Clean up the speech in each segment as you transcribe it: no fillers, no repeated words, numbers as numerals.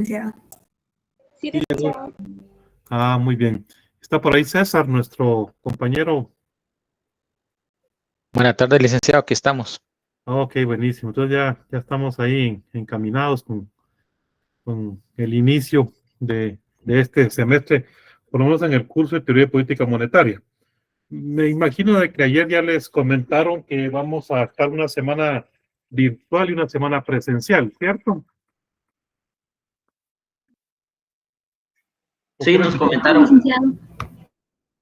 licenciado. Sí, licenciado. Muy bien. Está por ahí César, nuestro compañero. Buenas tardes, licenciado, aquí estamos. Ok, buenísimo. Entonces ya estamos ahí encaminados con el inicio de este semestre, por lo menos en el curso de Teoría de Política Monetaria. Me imagino de que ayer ya les comentaron que vamos a estar una semana virtual y una semana presencial, ¿cierto? Sí, nos comentaron. Licenciado.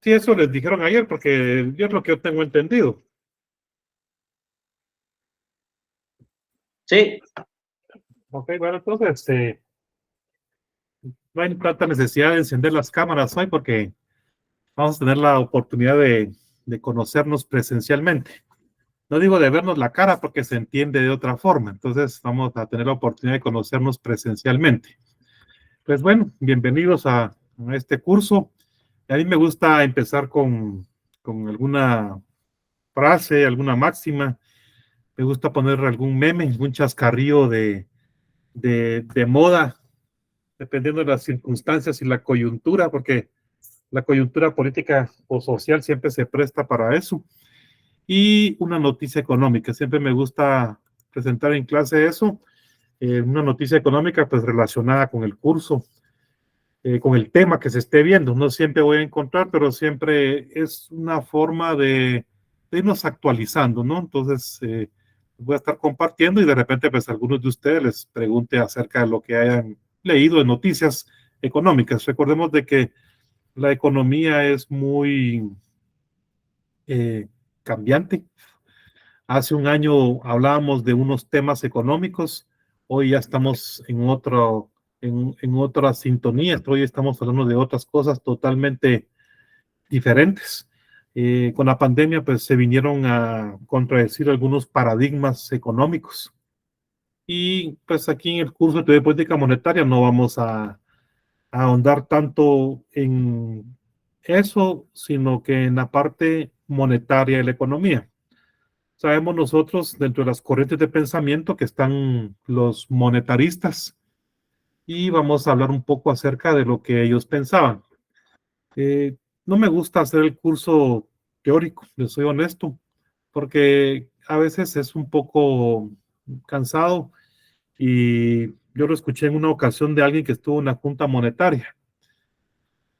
Sí, eso les dijeron ayer, porque yo es lo que yo tengo entendido. Sí, Ok, bueno, entonces no hay tanta necesidad de encender las cámaras hoy porque vamos a tener la oportunidad de conocernos presencialmente. No digo de vernos la cara porque se entiende de otra forma, entonces vamos a tener la oportunidad de conocernos presencialmente. Pues bueno, bienvenidos a este curso. A mí me gusta empezar con alguna frase, alguna máxima. Me gusta poner algún meme, algún chascarrillo de moda, dependiendo de las circunstancias y la coyuntura, porque la coyuntura política o social siempre se presta para eso. Y una noticia económica. Siempre me gusta presentar en clase eso. Una noticia económica pues relacionada con el curso, con el tema que se esté viendo. No siempre voy a encontrar, pero siempre es una forma de irnos actualizando, ¿no? Entonces, voy a estar compartiendo y de repente pues algunos de ustedes les pregunte acerca de lo que hayan leído de noticias económicas. Recordemos de que la economía es muy cambiante. Hace un año hablábamos de unos temas económicos, hoy ya estamos en otra sintonía, hoy estamos hablando de otras cosas totalmente diferentes. Con la pandemia, pues se vinieron a contradecir algunos paradigmas económicos. Y pues aquí en el curso de Teoría de Política Monetaria no vamos a ahondar tanto en eso, sino que en la parte monetaria de la economía. Sabemos nosotros, dentro de las corrientes de pensamiento, que están los monetaristas y vamos a hablar un poco acerca de lo que ellos pensaban. No me gusta hacer el curso teórico, les soy honesto, porque a veces es un poco cansado y yo lo escuché en una ocasión de alguien que estuvo en la Junta Monetaria.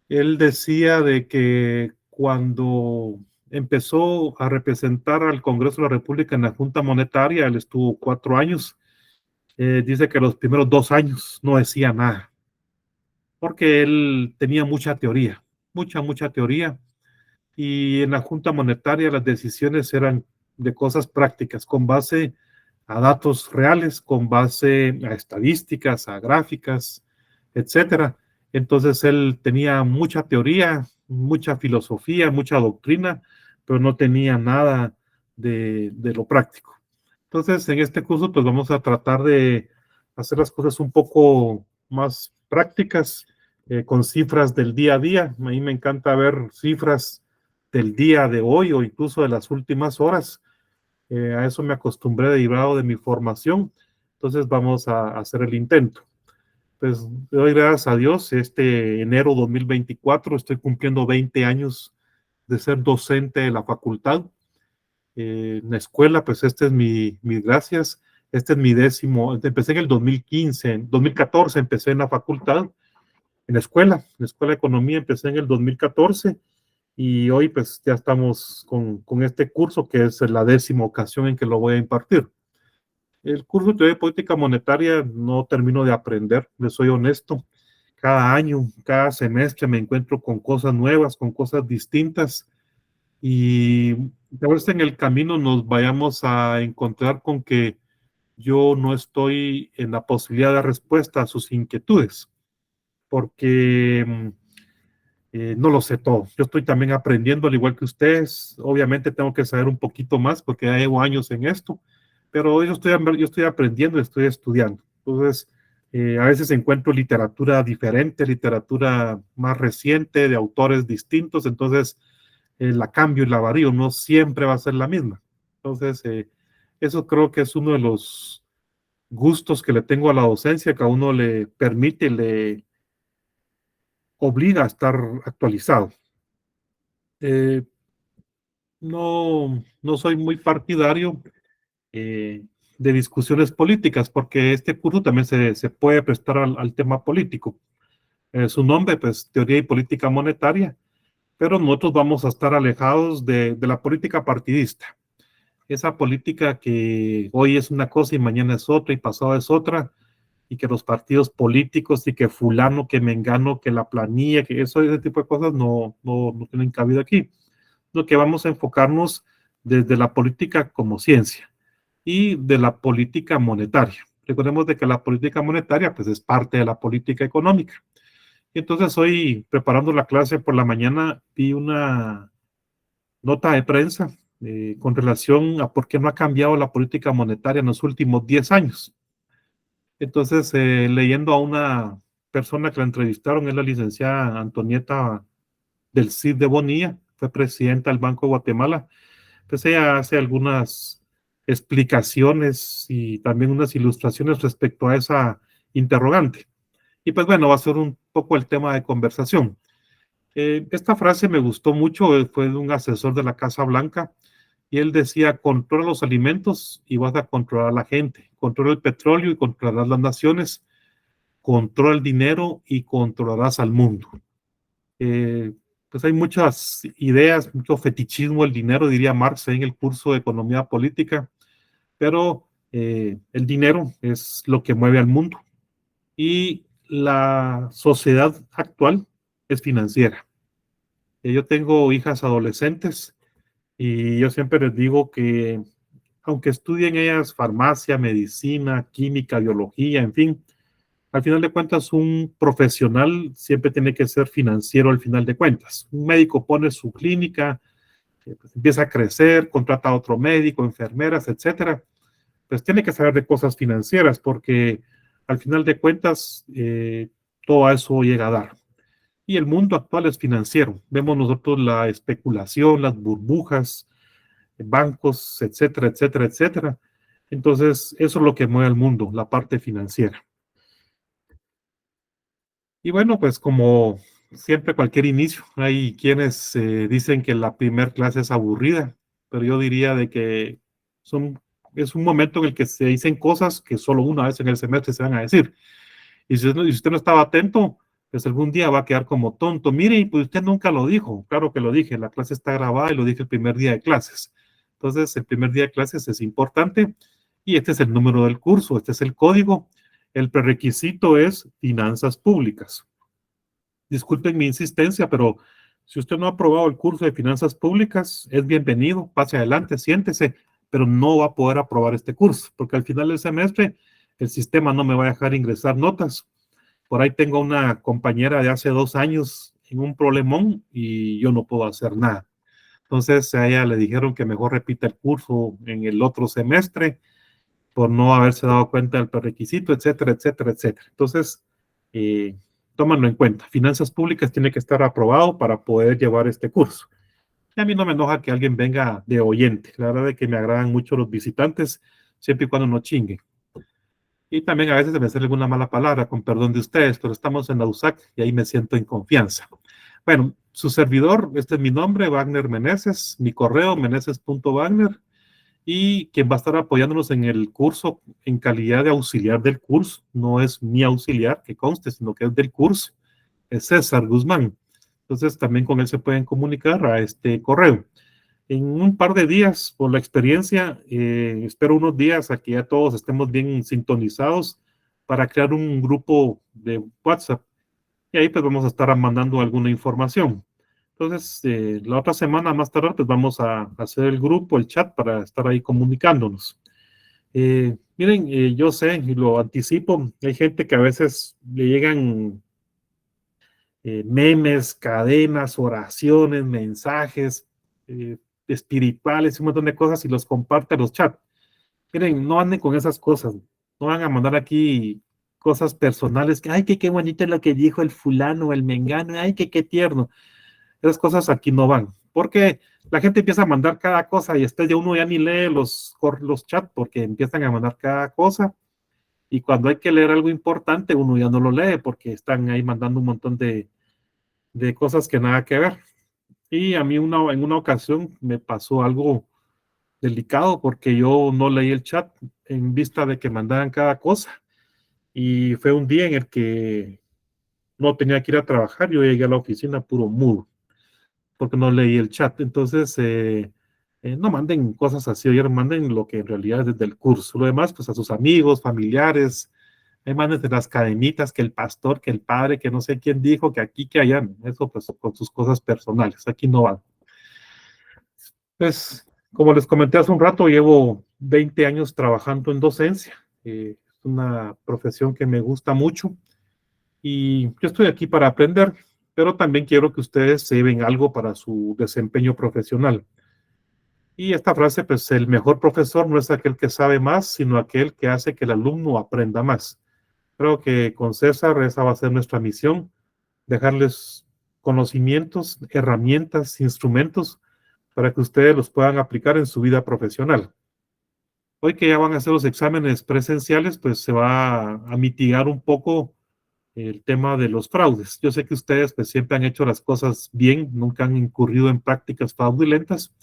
Él decía de que cuando empezó a representar al Congreso de la República en la Junta Monetaria, él estuvo 4 años, dice que los primeros 2 años no decía nada, porque él tenía mucha teoría, mucha teoría, y en la Junta Monetaria las decisiones eran de cosas prácticas, con base a datos reales, con base a estadísticas, a gráficas, etcétera. Entonces él tenía mucha teoría, mucha filosofía, mucha doctrina, pero no tenía nada de lo práctico. Entonces en este curso pues vamos a tratar de hacer las cosas un poco más prácticas, con cifras del día a día. A mí me encanta ver cifras del día de hoy o incluso de las últimas horas. A eso me acostumbré derivado de mi formación. Entonces vamos a hacer el intento. Pues le doy gracias a Dios. Este enero 2024 estoy cumpliendo 20 años de ser docente de la facultad. En la escuela, pues este es mis gracias. Este es mi 10º. Empecé en el 2015, en 2014 empecé en la facultad, en la escuela de economía empecé en el 2014 y hoy pues ya estamos con este curso que es la 10ª ocasión en que lo voy a impartir. El curso de Teoría de Política Monetaria no termino de aprender, les soy honesto. Cada año, cada semestre me encuentro con cosas nuevas, con cosas distintas y a veces en el camino nos vayamos a encontrar con que yo no estoy en la posibilidad de dar respuesta a sus inquietudes, porque no lo sé todo. Yo estoy también aprendiendo al igual que ustedes. Obviamente tengo que saber un poquito más porque ya llevo años en esto, pero yo estoy aprendiendo, estoy estudiando. Entonces, a veces encuentro literatura diferente, literatura más reciente, de autores distintos, entonces la cambio y la varío, no siempre va a ser la misma. Entonces, eso creo que es uno de los gustos que le tengo a la docencia, que a uno le permite, le obliga a estar actualizado. No soy muy partidario de discusiones políticas, porque este curso también se puede prestar al tema político. Su nombre, pues, teoría y política monetaria, pero nosotros vamos a estar alejados de la política partidista. Esa política que hoy es una cosa y mañana es otra y pasado es otra, y que los partidos políticos y que fulano, que mengano, que la planilla, que ese tipo de cosas no tienen cabida aquí. Lo que vamos a enfocarnos desde la política como ciencia y de la política monetaria. Recordemos de que la política monetaria pues es parte de la política económica. Y entonces hoy, preparando la clase por la mañana, vi una nota de prensa con relación a por qué no ha cambiado la política monetaria en los últimos 10 años. Entonces, leyendo a una persona que la entrevistaron, es la licenciada Antonieta del Cid de Bonilla, fue presidenta del Banco de Guatemala, pues ella hace algunas explicaciones y también unas ilustraciones respecto a esa interrogante. Y pues bueno, va a ser un poco el tema de conversación. Esta frase me gustó mucho, fue de un asesor de la Casa Blanca, y él decía: controla los alimentos y vas a controlar a la gente, controla el petróleo y controlarás las naciones, controla el dinero y controlarás al mundo. Pues hay muchas ideas, mucho fetichismo del dinero, diría Marx en el curso de Economía Política, pero el dinero es lo que mueve al mundo y la sociedad actual es financiera. Yo tengo hijas adolescentes y yo siempre les digo que aunque estudien ellas farmacia, medicina, química, biología, en fin, al final de cuentas un profesional siempre tiene que ser financiero al final de cuentas. Un médico pone su clínica, pues empieza a crecer, contrata a otro médico, enfermeras, etcétera. Pues tiene que saber de cosas financieras porque al final de cuentas todo eso llega a dar. Y el mundo actual es financiero. Vemos nosotros la especulación, las burbujas, bancos, etcétera, etcétera, etcétera. Entonces, eso es lo que mueve al mundo, la parte financiera. Y bueno, pues como siempre, cualquier inicio, hay quienes dicen que la primer clase es aburrida, pero yo diría de que es un momento en el que se dicen cosas que solo una vez en el semestre se van a decir. Y si usted no estaba atento, pues algún día va a quedar como tonto. Mire, pues usted nunca lo dijo. Claro que lo dije, la clase está grabada y lo dije el primer día de clases. Entonces, el primer día de clases es importante y este es el número del curso, este es el código. El prerequisito es finanzas públicas. Disculpen mi insistencia, pero si usted no ha aprobado el curso de finanzas públicas, es bienvenido, pase adelante, siéntese, pero no va a poder aprobar este curso, porque al final del semestre el sistema no me va a dejar ingresar notas. Por ahí tengo una compañera de hace 2 años en un problemón y yo no puedo hacer nada. Entonces a ella le dijeron que mejor repita el curso en el otro semestre por no haberse dado cuenta del prerequisito, etcétera, etcétera, etcétera. Entonces, tómanlo en cuenta. Finanzas públicas tiene que estar aprobado para poder llevar este curso. Y a mí no me enoja que alguien venga de oyente. La verdad es que me agradan mucho los visitantes, siempre y cuando no chinguen. Y también a veces debe ser alguna mala palabra, con perdón de ustedes, pero estamos en la USAC y ahí me siento en confianza. Bueno, su servidor, este es mi nombre, Wagner Meneses, mi correo, meneses.wagner, y quien va a estar apoyándonos en el curso en calidad de auxiliar del curso, no es mi auxiliar, que conste, sino que es del curso, es César Guzmán. Entonces también con él se pueden comunicar a este correo. En un par de días, por la experiencia, espero unos días a que ya todos estemos bien sintonizados para crear un grupo de WhatsApp. Y ahí pues vamos a estar mandando alguna información. Entonces, la otra semana más tarde, pues vamos a hacer el grupo, el chat, para estar ahí comunicándonos. Miren, yo sé, y lo anticipo, hay gente que a veces le llegan memes, cadenas, oraciones, mensajes espirituales, un montón de cosas y los comparte a los chats. Miren, no anden con esas cosas, no van a mandar aquí cosas personales, que ay, que qué bonito es lo que dijo el fulano, el mengano, ay, que qué tierno. Esas cosas aquí no van, porque la gente empieza a mandar cada cosa y después ya uno ya ni lee los chats porque empiezan a mandar cada cosa y cuando hay que leer algo importante, uno ya no lo lee porque están ahí mandando un montón de cosas que nada que ver. Y a mí en una ocasión me pasó algo delicado porque yo no leí el chat en vista de que mandaran cada cosa. Y fue un día en el que no tenía que ir a trabajar, yo llegué a la oficina puro mudo porque no leí el chat. Entonces, no manden cosas así, oye, manden lo que en realidad es desde el curso. Lo demás, pues a sus amigos, familiares, hay manes de las cadenitas, que el pastor, que el padre, que no sé quién dijo, que aquí, que allá. Eso pues con sus cosas personales, aquí no van. Pues, como les comenté hace un rato, llevo 20 años trabajando en docencia. Es una profesión que me gusta mucho y yo estoy aquí para aprender, pero también quiero que ustedes se lleven algo para su desempeño profesional. Y esta frase, pues el mejor profesor no es aquel que sabe más, sino aquel que hace que el alumno aprenda más. Creo que con César esa va a ser nuestra misión, dejarles conocimientos, herramientas, instrumentos para que ustedes los puedan aplicar en su vida profesional. Hoy que ya van a hacer los exámenes presenciales, pues se va a mitigar un poco el tema de los fraudes. Yo sé que ustedes pues siempre han hecho las cosas bien, nunca han incurrido en prácticas fraudulentas,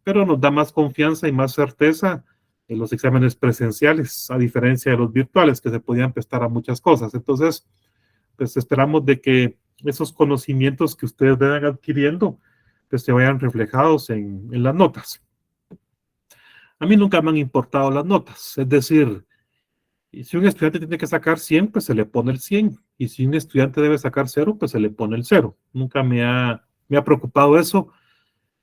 pero nos da más confianza y más certeza en los exámenes presenciales, a diferencia de los virtuales que se podían prestar a muchas cosas. Entonces, pues esperamos de que esos conocimientos que ustedes vayan adquiriendo, pues se vayan reflejados en las notas. A mí nunca me han importado las notas, es decir, si un estudiante tiene que sacar 100, pues se le pone el 100, y si un estudiante debe sacar 0, pues se le pone el 0. Nunca me ha preocupado eso,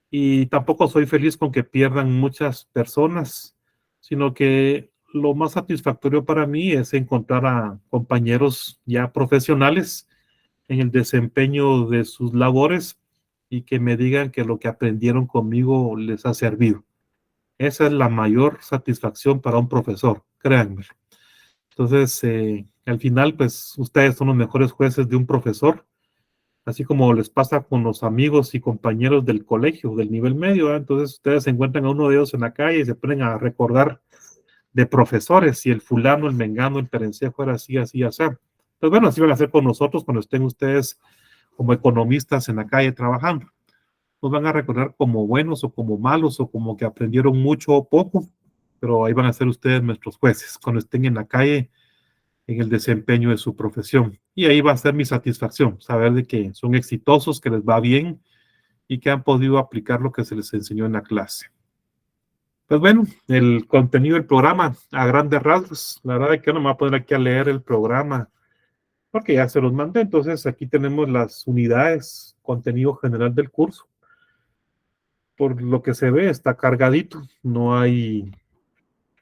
y tampoco soy feliz con que pierdan muchas personas, sino que lo más satisfactorio para mí es encontrar a compañeros ya profesionales en el desempeño de sus labores y que me digan que lo que aprendieron conmigo les ha servido. Esa es la mayor satisfacción para un profesor, créanme. Entonces, al final, pues ustedes son los mejores jueces de un profesor, así como les pasa con los amigos y compañeros del colegio, del nivel medio, ¿verdad? Entonces, ustedes se encuentran a uno de ellos en la calle y se ponen a recordar de profesores, y el fulano, el mengano, el perencejo era así, así, así. Pues bueno, así van a hacer con nosotros cuando estén ustedes como economistas en la calle trabajando. Nos van a recordar como buenos o como malos o como que aprendieron mucho o poco, pero ahí van a ser ustedes nuestros jueces cuando estén en la calle en el desempeño de su profesión. Y ahí va a ser mi satisfacción, saber de que son exitosos, que les va bien y que han podido aplicar lo que se les enseñó en la clase. Pues bueno, el contenido del programa a grandes rasgos. La verdad es que no me voy a poner aquí a leer el programa porque ya se los mandé. Entonces aquí tenemos las unidades, contenido general del curso. Por lo que se ve, está cargadito. No hay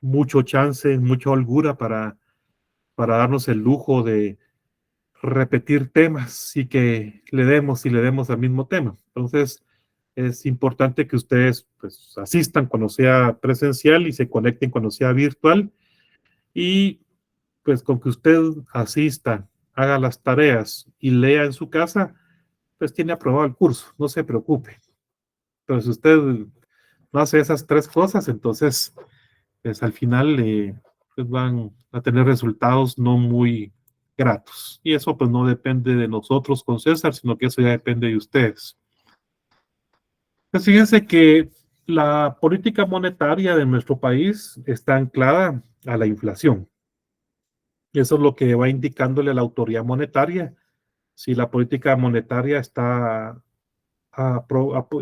mucho chance, mucha holgura para darnos el lujo de repetir temas y que le demos al mismo tema. Entonces, es importante que ustedes pues, asistan cuando sea presencial y se conecten cuando sea virtual. Y pues con que usted asista, haga las tareas y lea en su casa, pues tiene aprobado el curso, no se preocupe. Pero si usted no hace esas tres cosas, entonces pues al final pues van a tener resultados no muy gratos. Y eso pues no depende de nosotros con César, sino que eso ya depende de ustedes. Pues fíjense que la política monetaria de nuestro país está anclada a la inflación. Eso es lo que va indicándole a la autoridad monetaria si la política monetaria está,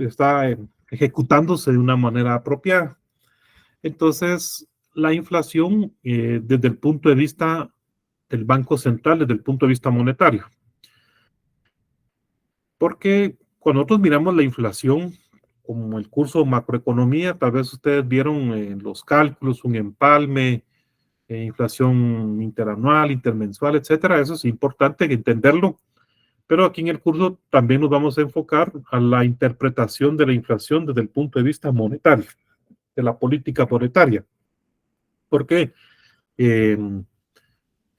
está ejecutándose de una manera apropiada. Entonces, la inflación desde el punto de vista del Banco Central, desde el punto de vista monetario. Porque cuando nosotros miramos la inflación, como el curso de macroeconomía, tal vez ustedes vieron en los cálculos un empalme, inflación interanual, intermensual, etcétera. Eso es importante entenderlo. Pero aquí en el curso también nos vamos a enfocar a la interpretación de la inflación desde el punto de vista monetario, de la política monetaria. Porque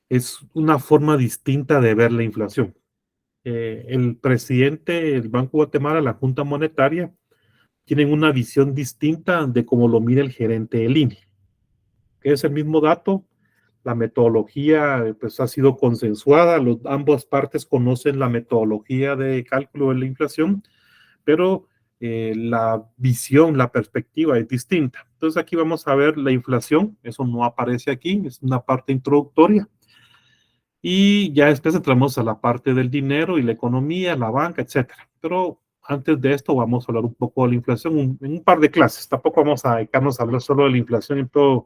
es una forma distinta de ver la inflación. El presidente del Banco de Guatemala, la Junta Monetaria, tienen una visión distinta de cómo lo mira el gerente del INE, que es el mismo dato, La metodología pues, ha sido consensuada, ambas partes conocen la metodología de cálculo de la inflación, pero la visión, la perspectiva es distinta. Entonces aquí vamos a ver la inflación, eso no aparece aquí, es una parte introductoria. Y ya después entramos a la parte del dinero y la economía, la banca, etcétera. Pero antes de esto vamos a hablar un poco de la inflación en un par de clases. Tampoco vamos a dedicarnos a hablar solo de la inflación en todo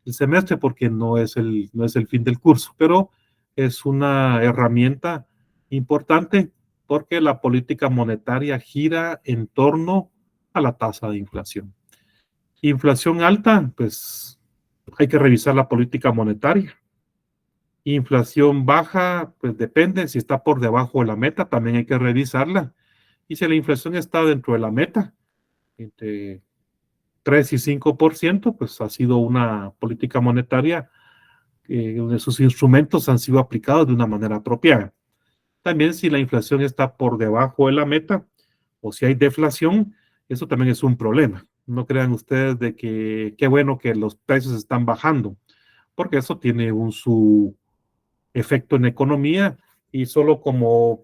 el semestre porque no es el fin del curso, pero es una herramienta importante porque la política monetaria gira en torno a la tasa de inflación. Inflación alta, pues hay que revisar la política monetaria. Inflación baja, pues depende, si está por debajo de la meta, también hay que revisarla. Y si la inflación está dentro de la meta, entre 3 y 5%, pues ha sido una política monetaria donde sus instrumentos han sido aplicados de una manera apropiada. También si la inflación está por debajo de la meta o si hay deflación, eso también es un problema. No crean ustedes de que qué bueno que los precios están bajando, porque eso tiene su efecto en economía y solo como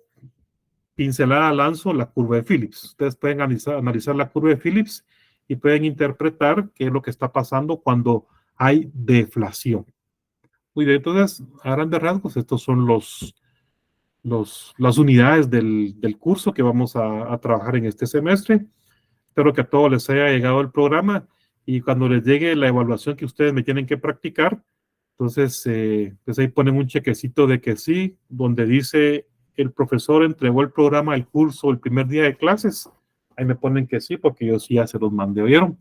pincelada lanzo la curva de Phillips. Ustedes pueden analizar la curva de Phillips y pueden interpretar qué es lo que está pasando cuando hay deflación. Muy bien, entonces, a grandes rasgos, estos son las unidades del curso que vamos a trabajar en este semestre. Espero que a todos les haya llegado el programa y cuando les llegue la evaluación que ustedes me tienen que practicar, entonces, pues ahí ponen un chequecito de que sí, donde dice el profesor entregó el programa del curso el primer día de clases. Ahí me ponen que sí, porque yo sí ya se los mandé, ¿oyeron?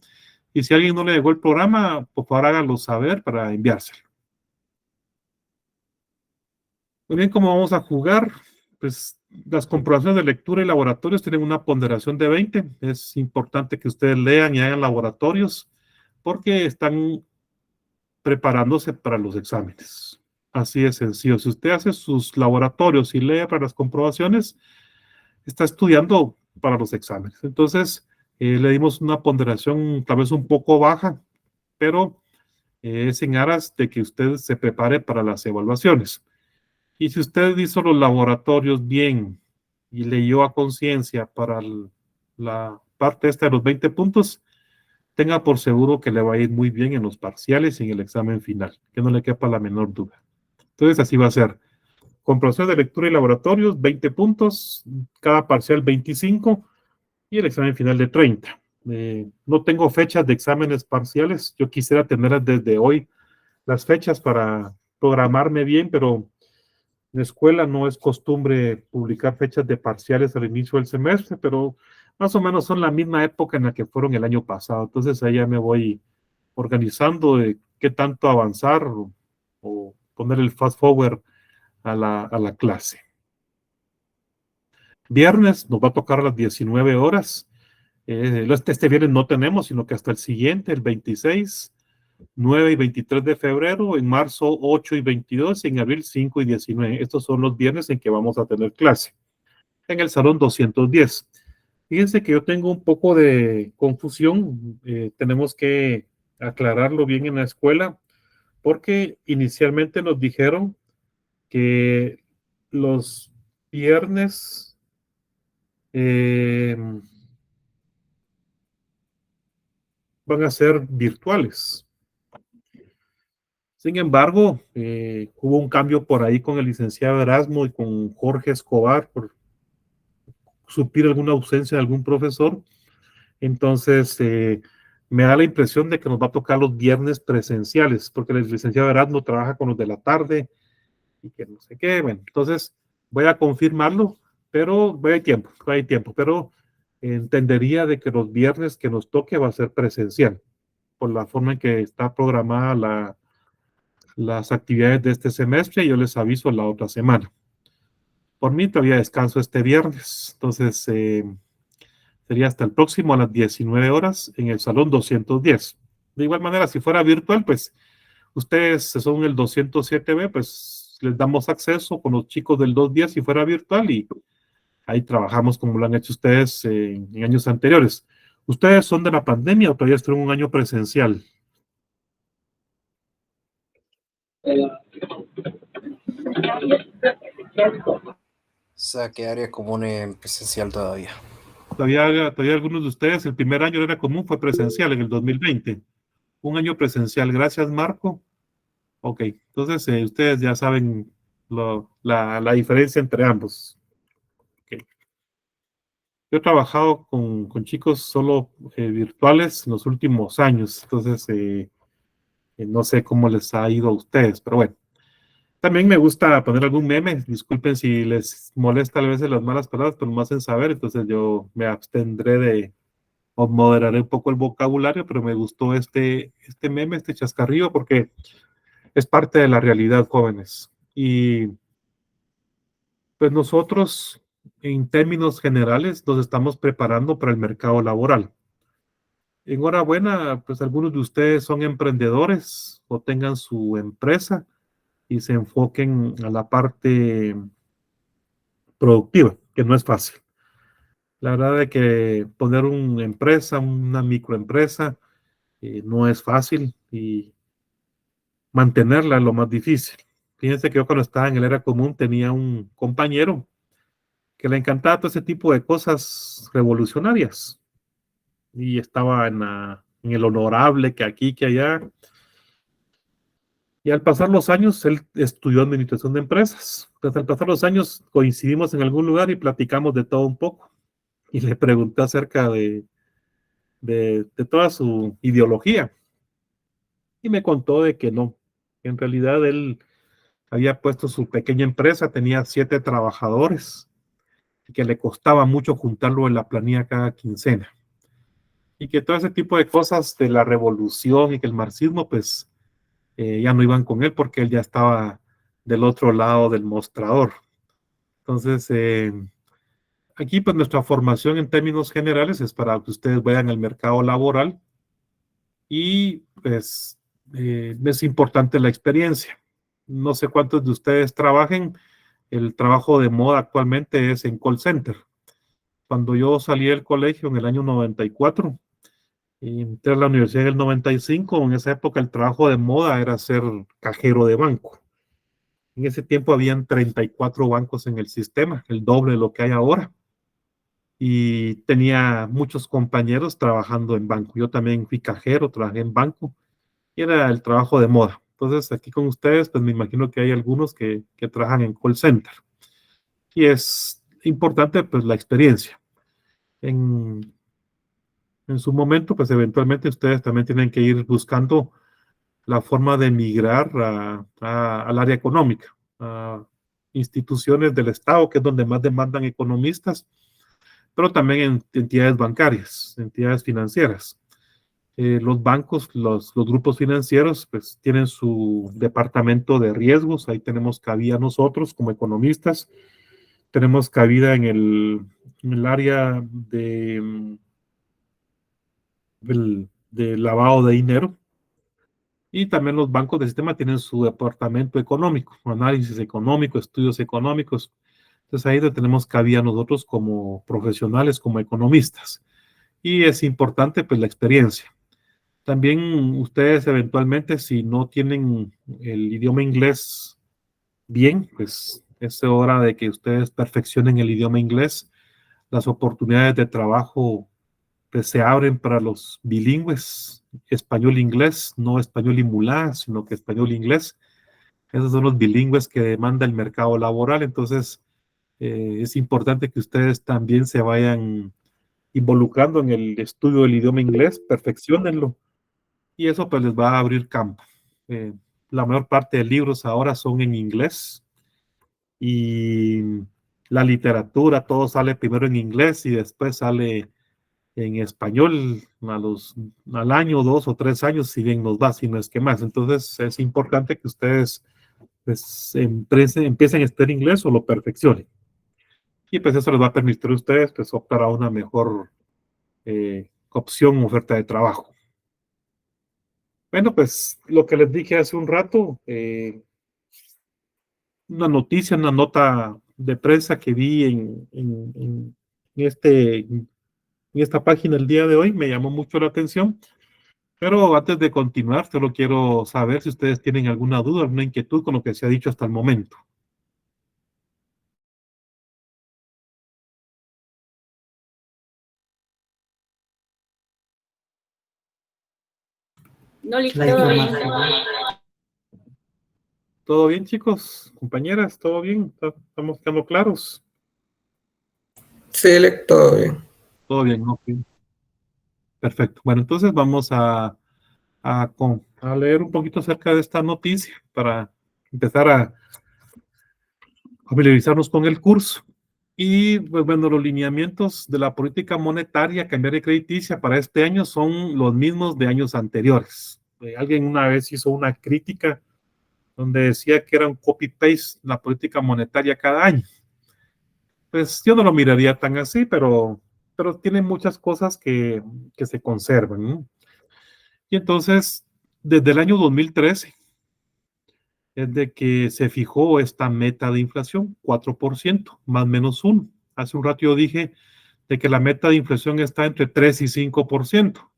Y si a alguien no le llegó el programa, por favor háganlo saber para enviárselo. Muy bien, ¿cómo vamos a jugar? Pues las comprobaciones de lectura y laboratorios tienen una ponderación de 20. Es importante que ustedes lean y hagan laboratorios porque están preparándose para los exámenes. Así de sencillo. Si usted hace sus laboratorios y lee para las comprobaciones, está estudiando para los exámenes. Entonces, le dimos una ponderación tal vez un poco baja, pero es en aras de que usted se prepare para las evaluaciones. Y si usted hizo los laboratorios bien y leyó a conciencia para la parte esta de los 20 puntos, tenga por seguro que le va a ir muy bien en los parciales y en el examen final, que no le quepa la menor duda. Entonces, así va a ser. Comprobación de lectura y laboratorios, 20 puntos, cada parcial 25 y el examen final de 30. No tengo fechas de exámenes parciales, yo quisiera tener desde hoy las fechas para programarme bien, pero en la escuela no es costumbre publicar fechas de parciales al inicio del semestre, pero más o menos son la misma época en la que fueron el año pasado. Entonces ahí ya me voy organizando de qué tanto avanzar o poner el fast forward a la clase. Viernes nos va a tocar a las 19 horas. Este viernes no tenemos, sino que hasta el siguiente, el 26, 9 y 23 de febrero, en marzo 8 y 22, y en abril 5 y 19. Estos son los viernes en que vamos a tener clase en el salón 210. Fíjense que yo tengo un poco de confusión, tenemos que aclararlo bien en la escuela, porque inicialmente nos dijeron que los viernes van a ser virtuales. Sin embargo, hubo un cambio por ahí con el licenciado Erasmo y con Jorge Escobar por suplir alguna ausencia de algún profesor. Entonces, me da la impresión de que nos va a tocar los viernes presenciales, porque el licenciado Erasmo trabaja con los de la tarde y que no sé qué. Bueno, entonces voy a confirmarlo, pero hay tiempo, pero entendería de que los viernes que nos toque va a ser presencial, por la forma en que está programada las actividades de este semestre. Yo les aviso la otra semana. Por mí todavía descanso este viernes, entonces sería hasta el próximo a las 19 horas en el salón 210. De igual manera, si fuera virtual, pues ustedes son el 207B, pues les damos acceso con los chicos del 210 si fuera virtual y ahí trabajamos como lo han hecho ustedes en años anteriores. ¿Ustedes son de la pandemia o todavía están en un año presencial? sea, que área común en presencial todavía. Todavía algunos de ustedes, el primer año era común, fue presencial en el 2020. Un año presencial. Gracias, Marco. Ok, entonces ustedes ya saben la diferencia entre ambos. Okay. Yo he trabajado con chicos solo virtuales en los últimos años, entonces no sé cómo les ha ido a ustedes, pero bueno. También me gusta poner algún meme, disculpen si les molesta a veces las malas palabras, pero me hacen saber, entonces yo me abstendré o moderaré un poco el vocabulario, pero me gustó este meme, este chascarrillo, porque es parte de la realidad, jóvenes. Y pues nosotros, en términos generales, nos estamos preparando para el mercado laboral. Enhorabuena, pues algunos de ustedes son emprendedores o tengan su empresa y se enfoquen a la parte productiva, que no es fácil. La verdad es que poner una empresa, una microempresa, no es fácil y mantenerla es lo más difícil. Fíjense que yo cuando estaba en el era común tenía un compañero que le encantaba todo ese tipo de cosas revolucionarias y estaba en el honorable que aquí, que allá. Y al pasar los años, él estudió administración de empresas. Entonces, al pasar los años, coincidimos en algún lugar y platicamos de todo un poco. Y le pregunté acerca de toda su ideología. Y me contó de que no. En realidad, él había puesto su pequeña empresa, tenía 7 trabajadores y que le costaba mucho juntarlo en la planilla cada quincena. Y que todo ese tipo de cosas de la revolución y que el marxismo, pues ya no iban con él porque él ya estaba del otro lado del mostrador. Entonces, aquí pues nuestra formación en términos generales es para que ustedes vayan al mercado laboral y pues es importante la experiencia. No sé cuántos de ustedes trabajen, el trabajo de moda actualmente es en call center. Cuando yo salí del colegio en el año 94, y entré a la universidad en el 95, en esa época el trabajo de moda era ser cajero de banco. En ese tiempo habían 34 bancos en el sistema, el doble de lo que hay ahora. Y tenía muchos compañeros trabajando en banco. Yo también fui cajero, trabajé en banco y era el trabajo de moda. Entonces, aquí con ustedes, pues me imagino que hay algunos que trabajan en call center. Y es importante, pues, la experiencia. En su momento, pues eventualmente ustedes también tienen que ir buscando la forma de migrar al área económica, a instituciones del Estado, que es donde más demandan economistas, pero también en entidades bancarias, entidades financieras. Los bancos, los grupos financieros, pues tienen su departamento de riesgos, ahí tenemos cabida nosotros como economistas, tenemos cabida en el área de lavado de dinero. Y también los bancos del sistema tienen su departamento económico, análisis económico, estudios económicos. Entonces ahí tenemos cabida nosotros como profesionales, como economistas. Y es importante pues la experiencia. También ustedes eventualmente si no tienen el idioma inglés bien, pues es hora de que ustedes perfeccionen el idioma inglés. Las oportunidades de trabajo pues se abren para los bilingües, español-inglés, no español y mulá, sino que español-inglés. Esos son los bilingües que demanda el mercado laboral, entonces es importante que ustedes también se vayan involucrando en el estudio del idioma inglés, perfeccionenlo, y eso pues les va a abrir campo. La mayor parte de libros ahora son en inglés, y la literatura, todo sale primero en inglés y después sale en español al año, 2 o 3 años, si bien nos va, si no es que más. Entonces es importante que ustedes pues, empiecen a estudiar inglés o lo perfeccionen. Y pues eso les va a permitir a ustedes pues, optar a una mejor opción, oferta de trabajo. Bueno, pues lo que les dije hace un rato, una noticia, una nota de prensa que vi en esta página el día de hoy, me llamó mucho la atención. Pero antes de continuar, solo quiero saber si ustedes tienen alguna duda, alguna inquietud con lo que se ha dicho hasta el momento. No, listo. La información. ¿Todo bien, chicos? Compañeras, ¿todo bien? ¿Estamos quedando claros? Sí, todo bien. Todo bien, ok. Perfecto. Bueno, entonces vamos a leer un poquito acerca de esta noticia para empezar a familiarizarnos con el curso. Y pues bueno, los lineamientos de la política monetaria cambiaria y crediticia para este año son los mismos de años anteriores. Alguien una vez hizo una crítica donde decía que era un copy-paste la política monetaria cada año. Pues yo no lo miraría tan así, pero tiene muchas cosas que se conservan, ¿no? Y entonces, desde el año 2013, es de que se fijó esta meta de inflación, 4%, más o menos 1. Hace un rato yo dije de que la meta de inflación está entre 3 y 5%.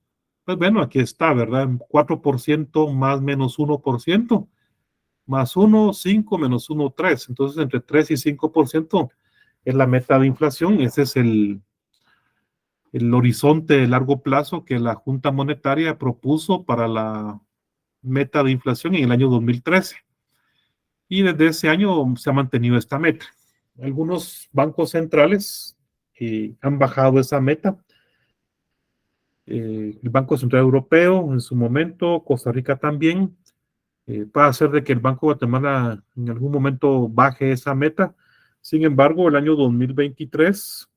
Pues bueno, aquí está, ¿verdad? 4% más menos 1%, más 1, 5, menos 1, 3. Entonces, entre 3 y 5% es la meta de inflación. Ese es el horizonte de largo plazo que la Junta Monetaria propuso para la meta de inflación en el año 2013. Y desde ese año se ha mantenido esta meta. Algunos bancos centrales han bajado esa meta. El Banco Central Europeo en su momento, Costa Rica también. Puede hacer de que el Banco de Guatemala en algún momento baje esa meta. Sin embargo, el año 2023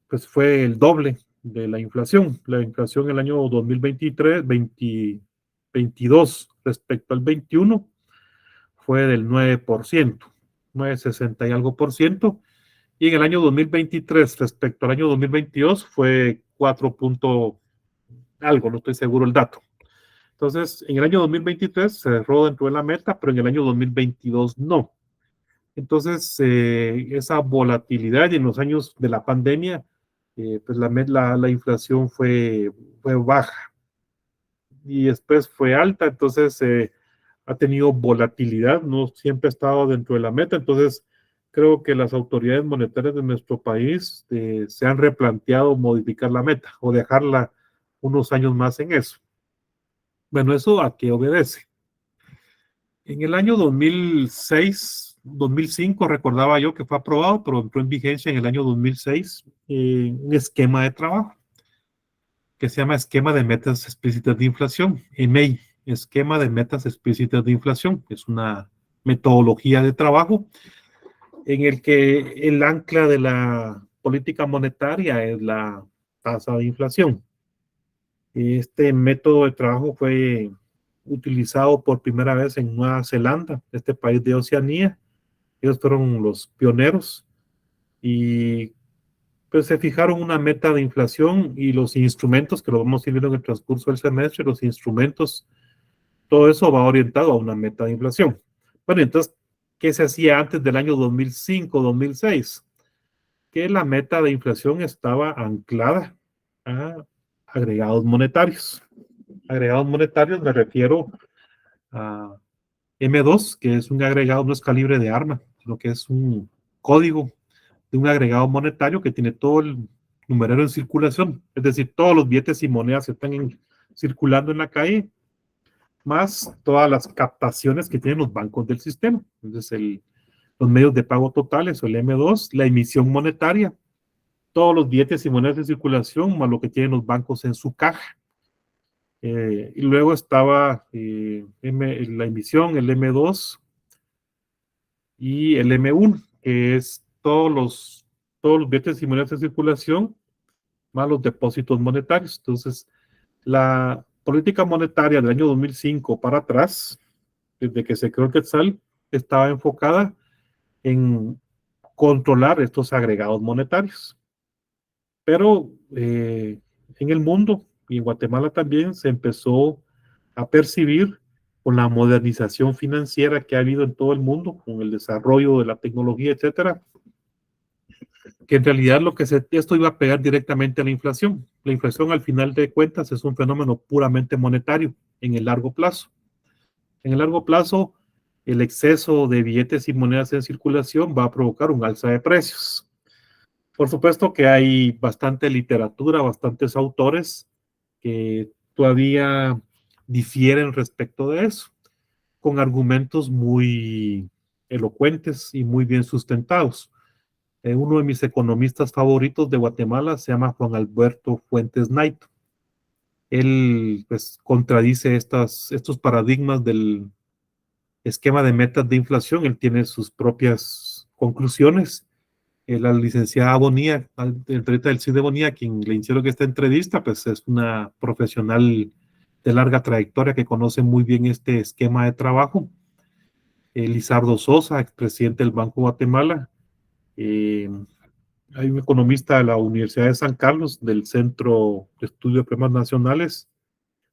pues fue el doble de la inflación. La inflación el año 2023, 2022 respecto al 21 fue del 9%, 9,60 y algo por ciento. Y en el año 2023 respecto al año 2022 fue 4 punto algo, no estoy seguro el dato. Entonces, en el año 2023 se cerró dentro de la meta, pero en el año 2022 no. Entonces, esa volatilidad y en los años de la pandemia, pues la inflación fue baja y después fue alta, entonces ha tenido volatilidad, no siempre ha estado dentro de la meta. Entonces, creo que las autoridades monetarias de nuestro país se han replanteado modificar la meta o dejarla unos años más en eso. Bueno, ¿eso a qué obedece? En el año 2006, 2005, recordaba yo que fue aprobado, pero entró en vigencia en el año 2006, un esquema de trabajo que se llama Esquema de Metas Explícitas de Inflación, EMEI, Esquema de Metas Explícitas de Inflación. Es una metodología de trabajo en el que el ancla de la política monetaria es la tasa de inflación. Este método de trabajo fue utilizado por primera vez en Nueva Zelanda, este país de Oceanía. Ellos fueron los pioneros y pues se fijaron una meta de inflación y los instrumentos, que lo vamos a ir viendo en el transcurso del semestre, los instrumentos, todo eso va orientado a una meta de inflación. Bueno, entonces, ¿qué se hacía antes del año 2005, 2006? Que la meta de inflación estaba anclada a agregados monetarios. Agregados monetarios me refiero a M2, que es un agregado, no es calibre de arma, sino que es un código de un agregado monetario que tiene todo el numerario en circulación, es decir, todos los billetes y monedas que están circulando en la calle, más todas las captaciones que tienen los bancos del sistema. Entonces, los medios de pago totales, o el M2, la emisión monetaria, todos los billetes y monedas en circulación, más lo que tienen los bancos en su caja. Y luego estaba la emisión, el M2 y el M1, que es todos los billetes y monedas en circulación, más los depósitos monetarios. Entonces, la política monetaria del año 2005 para atrás, desde que se creó el Quetzal, estaba enfocada en controlar estos agregados monetarios. Pero en el mundo y en Guatemala también se empezó a percibir con la modernización financiera que ha habido en todo el mundo, con el desarrollo de la tecnología, etcétera, que en realidad esto iba a pegar directamente a la inflación. La inflación, al final de cuentas, es un fenómeno puramente monetario en el largo plazo. En el largo plazo, el exceso de billetes y monedas en circulación va a provocar un alza de precios. Por supuesto que hay bastante literatura, bastantes autores que todavía difieren respecto de eso, con argumentos muy elocuentes y muy bien sustentados. Uno de mis economistas favoritos de Guatemala se llama Juan Alberto Fuentes Naito. Él pues contradice estos paradigmas del esquema de metas de inflación. Él tiene sus propias conclusiones. La licenciada Bonilla, entrevista del CID de Bonilla, quien le hicieron esta entrevista, pues es una profesional de larga trayectoria que conoce muy bien este esquema de trabajo. Lizardo Sosa, expresidente del Banco de Guatemala. Hay un economista de la Universidad de San Carlos, del Centro de Estudio de Problemas Nacionales,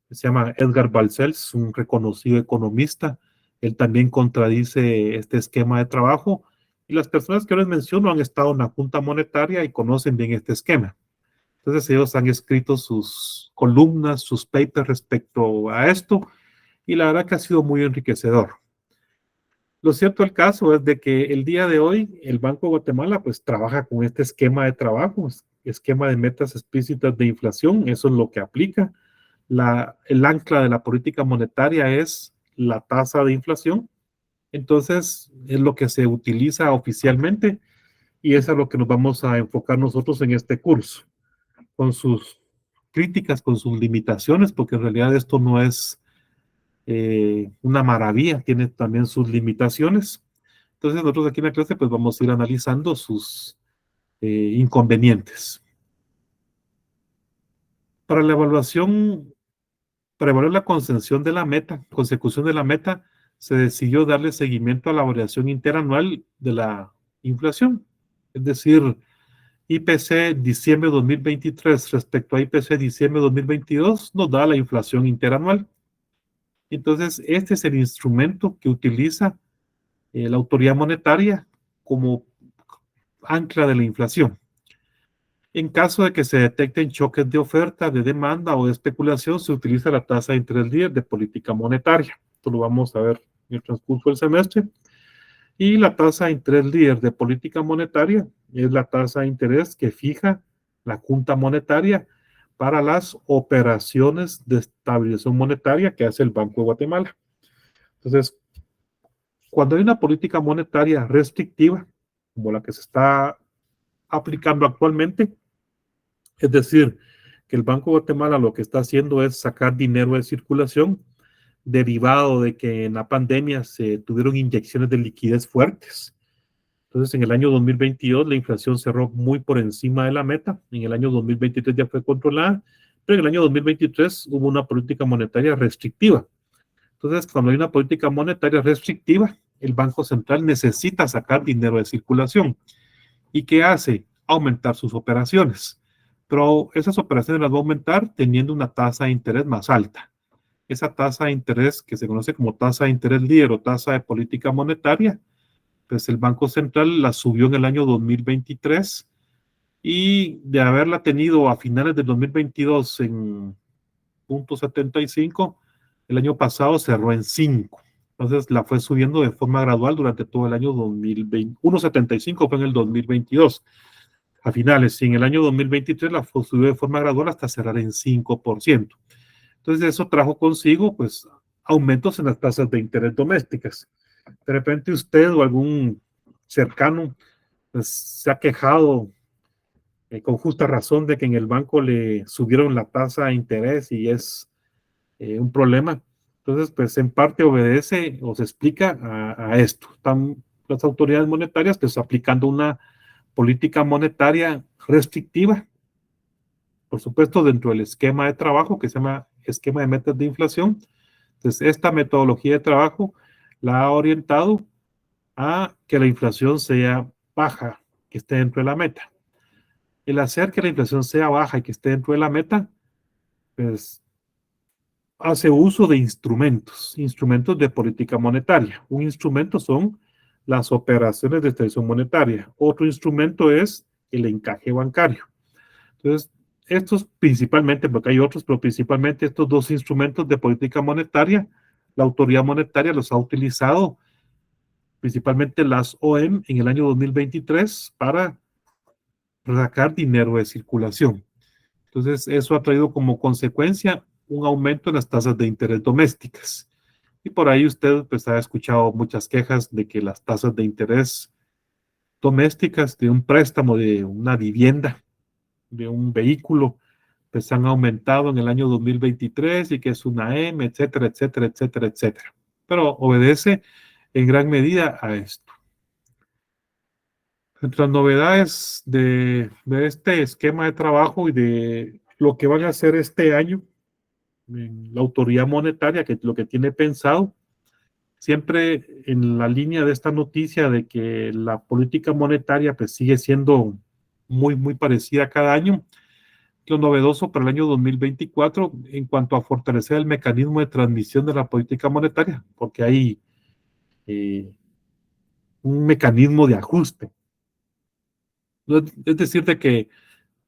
que se llama Edgar Balcells, un reconocido economista. Él también contradice este esquema de trabajo, y las personas que les menciono han estado en la Junta Monetaria y conocen bien este esquema. Entonces ellos han escrito sus columnas, sus papers respecto a esto, y la verdad que ha sido muy enriquecedor. Lo cierto del caso es de que el día de hoy el Banco de Guatemala pues trabaja con este esquema de trabajo, esquema de metas explícitas de inflación. Eso es lo que aplica. El ancla de la política monetaria es la tasa de inflación. Entonces es lo que se utiliza oficialmente, y eso es lo que nos vamos a enfocar nosotros en este curso, con sus críticas, con sus limitaciones, porque en realidad esto no es una maravilla, tiene también sus limitaciones. Entonces nosotros aquí en la clase pues vamos a ir analizando sus inconvenientes. Para la evaluación, para evaluar la consecución de la meta, se decidió darle seguimiento a la variación interanual de la inflación, es decir, IPC diciembre 2023 respecto a IPC diciembre 2022 nos da la inflación interanual. Entonces, este es el instrumento que utiliza la autoridad monetaria como ancla de la inflación. En caso de que se detecten choques de oferta, de demanda o de especulación, se utiliza la tasa de interés líder de política monetaria. Esto lo vamos a ver en el transcurso del semestre. Y la tasa de interés líder de política monetaria es la tasa de interés que fija la Junta Monetaria para las operaciones de estabilización monetaria que hace el Banco de Guatemala. Entonces, cuando hay una política monetaria restrictiva, como la que se está aplicando actualmente, es decir, que el Banco de Guatemala lo que está haciendo es sacar dinero de circulación, derivado de que en la pandemia se tuvieron inyecciones de liquidez fuertes. Entonces, en el año 2022 la inflación cerró muy por encima de la meta. En el año 2023 ya fue controlada, pero en el año 2023 hubo una política monetaria restrictiva. Entonces, cuando hay una política monetaria restrictiva, el Banco Central necesita sacar dinero de circulación. ¿Y qué hace? Aumentar sus operaciones. Pero esas operaciones las va a aumentar teniendo una tasa de interés más alta. Esa tasa de interés, que se conoce como tasa de interés líder o tasa de política monetaria, pues el Banco Central la subió en el año 2023, y de haberla tenido a finales del 2022 en 0.75, el año pasado cerró en 5. Entonces la fue subiendo de forma gradual durante todo el año 2020. 1.75 fue en el 2022 a finales, y en el año 2023 la subió de forma gradual hasta cerrar en 5%. Entonces eso trajo consigo pues aumentos en las tasas de interés domésticas. De repente usted o algún cercano pues, se ha quejado con justa razón de que en el banco le subieron la tasa de interés y es un problema. Entonces, pues en parte obedece o se explica a esto. Están las autoridades monetarias pues aplicando una política monetaria restrictiva, por supuesto dentro del esquema de trabajo que se llama esquema de metas de inflación. Entonces, esta metodología de trabajo la ha orientado a que la inflación sea baja, que esté dentro de la meta. El hacer que la inflación sea baja y que esté dentro de la meta, pues hace uso de instrumentos de política monetaria. Un instrumento son las operaciones de extensión monetaria. Otro instrumento es el encaje bancario. Entonces, estos principalmente, porque hay otros, pero principalmente estos dos instrumentos de política monetaria, la autoridad monetaria los ha utilizado, principalmente las OEM, en el año 2023 para sacar dinero de circulación. Entonces, eso ha traído como consecuencia un aumento en las tasas de interés domésticas. Y por ahí usted pues ha escuchado muchas quejas de que las tasas de interés domésticas de un préstamo de una vivienda, de un vehículo, pues han aumentado en el año 2023 y que es una M, etcétera, etcétera, etcétera, etcétera. Pero obedece en gran medida a esto. Entre las novedades de este esquema de trabajo y de lo que van a hacer este año en la autoridad monetaria, que es lo que tiene pensado, siempre en la línea de esta noticia de que la política monetaria pues sigue siendo muy, muy parecida cada año. Lo novedoso para el año 2024 en cuanto a fortalecer el mecanismo de transmisión de la política monetaria, porque hay un mecanismo de ajuste. Es decir, de que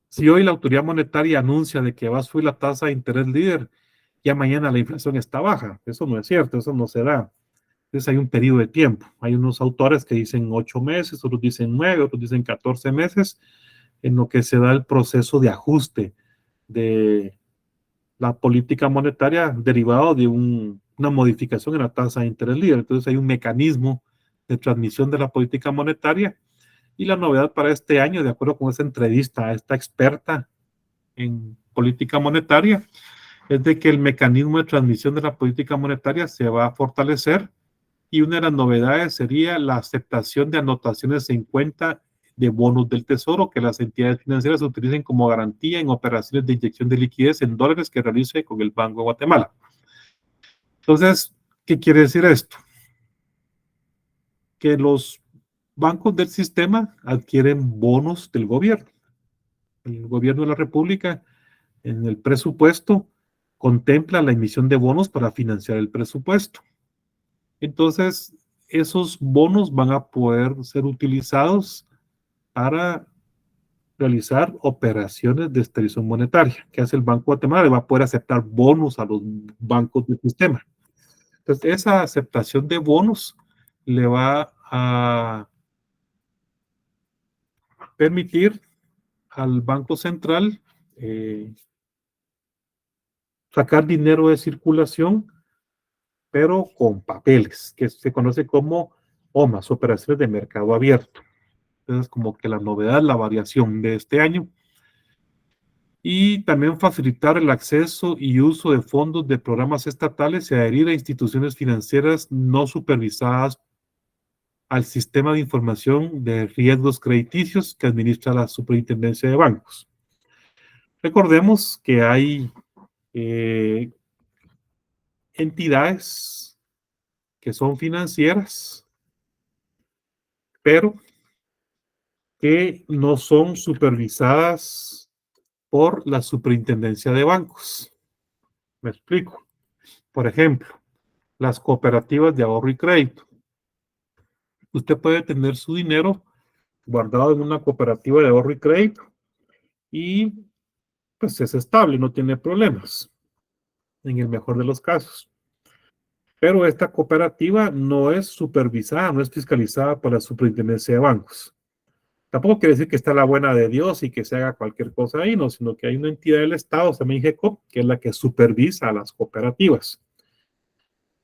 si hoy la autoridad monetaria anuncia de que va a subir la tasa de interés líder, ya mañana la inflación está baja. Eso no es cierto, eso no se da. Entonces hay un periodo de tiempo. Hay unos autores que dicen 8 meses, otros dicen 9, otros dicen 14 meses, en lo que se da el proceso de ajuste de la política monetaria derivado de una modificación en la tasa de interés líder. Entonces hay un mecanismo de transmisión de la política monetaria. Y la novedad para este año, de acuerdo con esa entrevista a esta experta en política monetaria, es de que el mecanismo de transmisión de la política monetaria se va a fortalecer y una de las novedades sería la aceptación de anotaciones en cuenta de bonos del tesoro que las entidades financieras utilicen como garantía en operaciones de inyección de liquidez en dólares que realice con el Banco de Guatemala. Entonces, ¿qué quiere decir esto? Que los bancos del sistema adquieren bonos del gobierno. El gobierno de la República en el presupuesto contempla la emisión de bonos para financiar el presupuesto. Entonces, esos bonos van a poder ser utilizados para realizar operaciones de extracción monetaria. ¿Qué hace el Banco de Guatemala? Va a poder aceptar bonos a los bancos del sistema. Entonces, esa aceptación de bonos le va a permitir al Banco Central sacar dinero de circulación, pero con papeles, que se conoce como OMAS, operaciones de mercado abierto. Entonces, como que la novedad, la variación de este año. Y también facilitar el acceso y uso de fondos de programas estatales y adherir a instituciones financieras no supervisadas al sistema de información de riesgos crediticios que administra la Superintendencia de Bancos. Recordemos que hay entidades que son financieras, pero que no son supervisadas por la Superintendencia de Bancos. Me explico. Por ejemplo, las cooperativas de ahorro y crédito. Usted puede tener su dinero guardado en una cooperativa de ahorro y crédito y pues es estable, no tiene problemas, en el mejor de los casos. Pero esta cooperativa no es supervisada, no es fiscalizada por la Superintendencia de Bancos. Tampoco quiere decir que está la buena de Dios y que se haga cualquier cosa ahí, no, sino que hay una entidad del Estado, se llama INGECOP, que es la que supervisa a las cooperativas.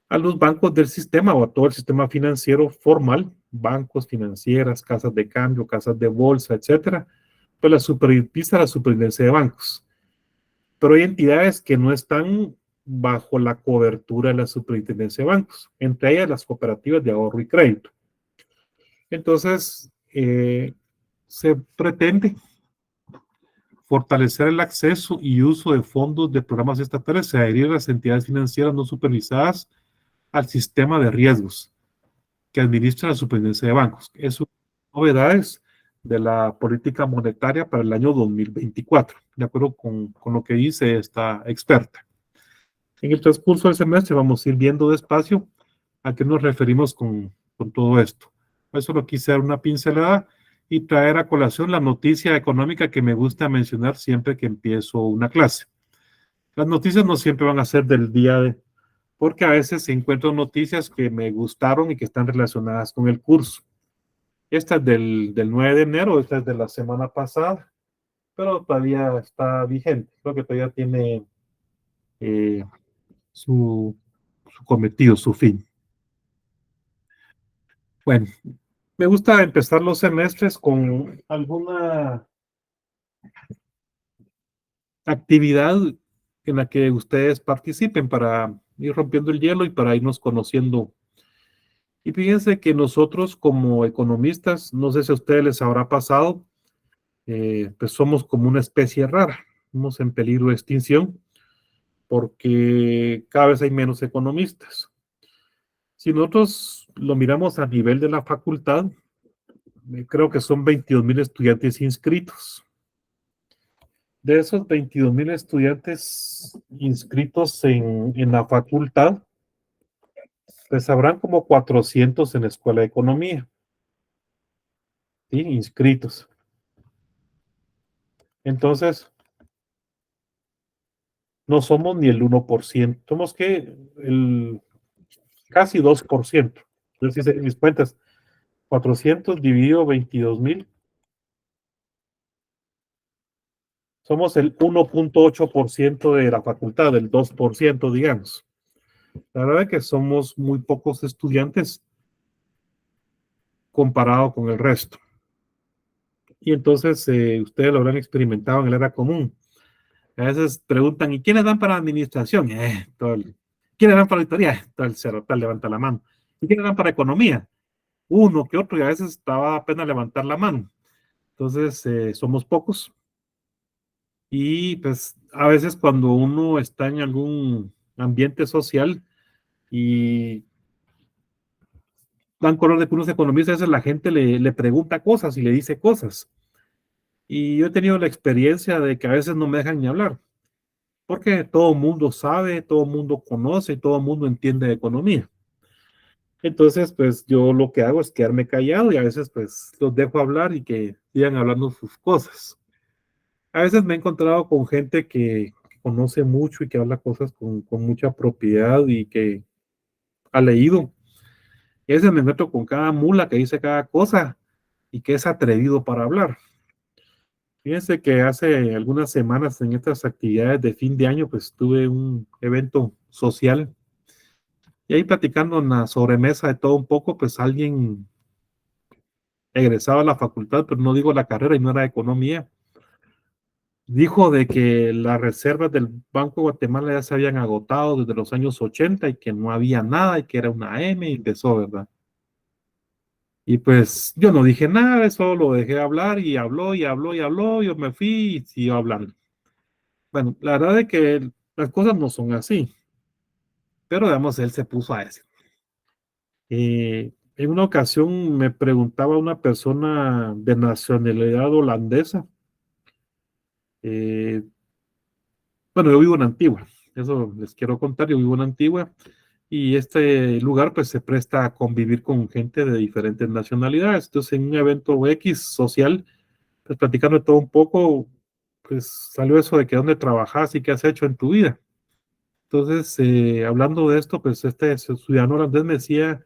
A los bancos del sistema o a todo el sistema financiero formal, bancos, financieras, casas de cambio, casas de bolsa, etcétera, pues la supervisa la Superintendencia de Bancos. Pero hay entidades que no están bajo la cobertura de la Superintendencia de Bancos, entre ellas las cooperativas de ahorro y crédito. Entonces, se pretende fortalecer el acceso y uso de fondos de programas estatales y adherir a las entidades financieras no supervisadas al sistema de riesgos que administra la Superintendencia de Bancos. Es una novedades de la política monetaria para el año 2024, de acuerdo con lo que dice esta experta. En el transcurso del semestre vamos a ir viendo despacio a qué nos referimos con todo esto. Por eso lo quise dar una pincelada y traer a colación la noticia económica que me gusta mencionar siempre que empiezo una clase. Las noticias no siempre van a ser del día de, porque a veces encuentro noticias que me gustaron y que están relacionadas con el curso. Esta es del 9 de enero, esta es de la semana pasada, pero todavía está vigente. Creo que todavía tiene eh, su cometido, su fin. Bueno, me gusta empezar los semestres con alguna actividad en la que ustedes participen para ir rompiendo el hielo y para irnos conociendo. Y fíjense que nosotros como economistas, no sé si a ustedes les habrá pasado, pues somos como una especie rara, estamos en peligro de extinción porque cada vez hay menos economistas. Si nosotros lo miramos a nivel de la facultad, creo que son 22,000 estudiantes inscritos. De esos 22,000 estudiantes inscritos en la facultad, pues habrán como 400 en la escuela de economía, ¿sí? Inscritos. Entonces, no somos ni el 1%, somos que casi 2%. Entonces, hice mis cuentas, 400 dividido 22,000, somos el 1.8% de la facultad, del 2%, digamos. La verdad es que somos muy pocos estudiantes comparado con el resto. Y entonces ustedes lo habrán experimentado en el era común. A veces preguntan, ¿y quiénes dan para administración? ¿Quiénes dan para auditoría? Todo el cerrotal levanta la mano. ¿Y quiénes dan para economía? Uno que otro, y a veces estaba apenas levantar la mano. Entonces, somos pocos. Y pues a veces cuando uno está en algún ambiente social y dan color de que unos economistas, a veces la gente le pregunta cosas y le dice cosas. Y yo he tenido la experiencia de que a veces no me dejan ni hablar, porque todo el mundo sabe, todo el mundo conoce, todo el mundo entiende de economía. Entonces, pues yo lo que hago es quedarme callado y a veces pues los dejo hablar y que sigan hablando sus cosas. A veces me he encontrado con gente que conoce mucho y que habla cosas con mucha propiedad y que ha leído. Y a veces me meto con cada mula que dice cada cosa y que es atrevido para hablar. Fíjense que hace algunas semanas en estas actividades de fin de año, pues tuve un evento social y ahí platicando en la sobremesa de todo un poco, pues alguien egresaba a la facultad, pero no digo la carrera y no era economía, dijo de que las reservas del Banco de Guatemala ya se habían agotado desde los años 80 y que no había nada y que era una M y empezó, ¿verdad? Y pues yo no dije nada, solo lo dejé hablar y habló y habló y habló, yo me fui y siguió hablando. Bueno, la verdad es que las cosas no son así, pero digamos, él se puso a decir. En una ocasión me preguntaba una persona de nacionalidad holandesa, eh, bueno, yo vivo en Antigua, eso les quiero contar, yo vivo en Antigua y este lugar pues se presta a convivir con gente de diferentes nacionalidades. Entonces en un evento X social, pues platicando de todo un poco, pues salió eso de que dónde trabajas y qué has hecho en tu vida. Entonces, hablando de esto, pues este ciudadano holandés me decía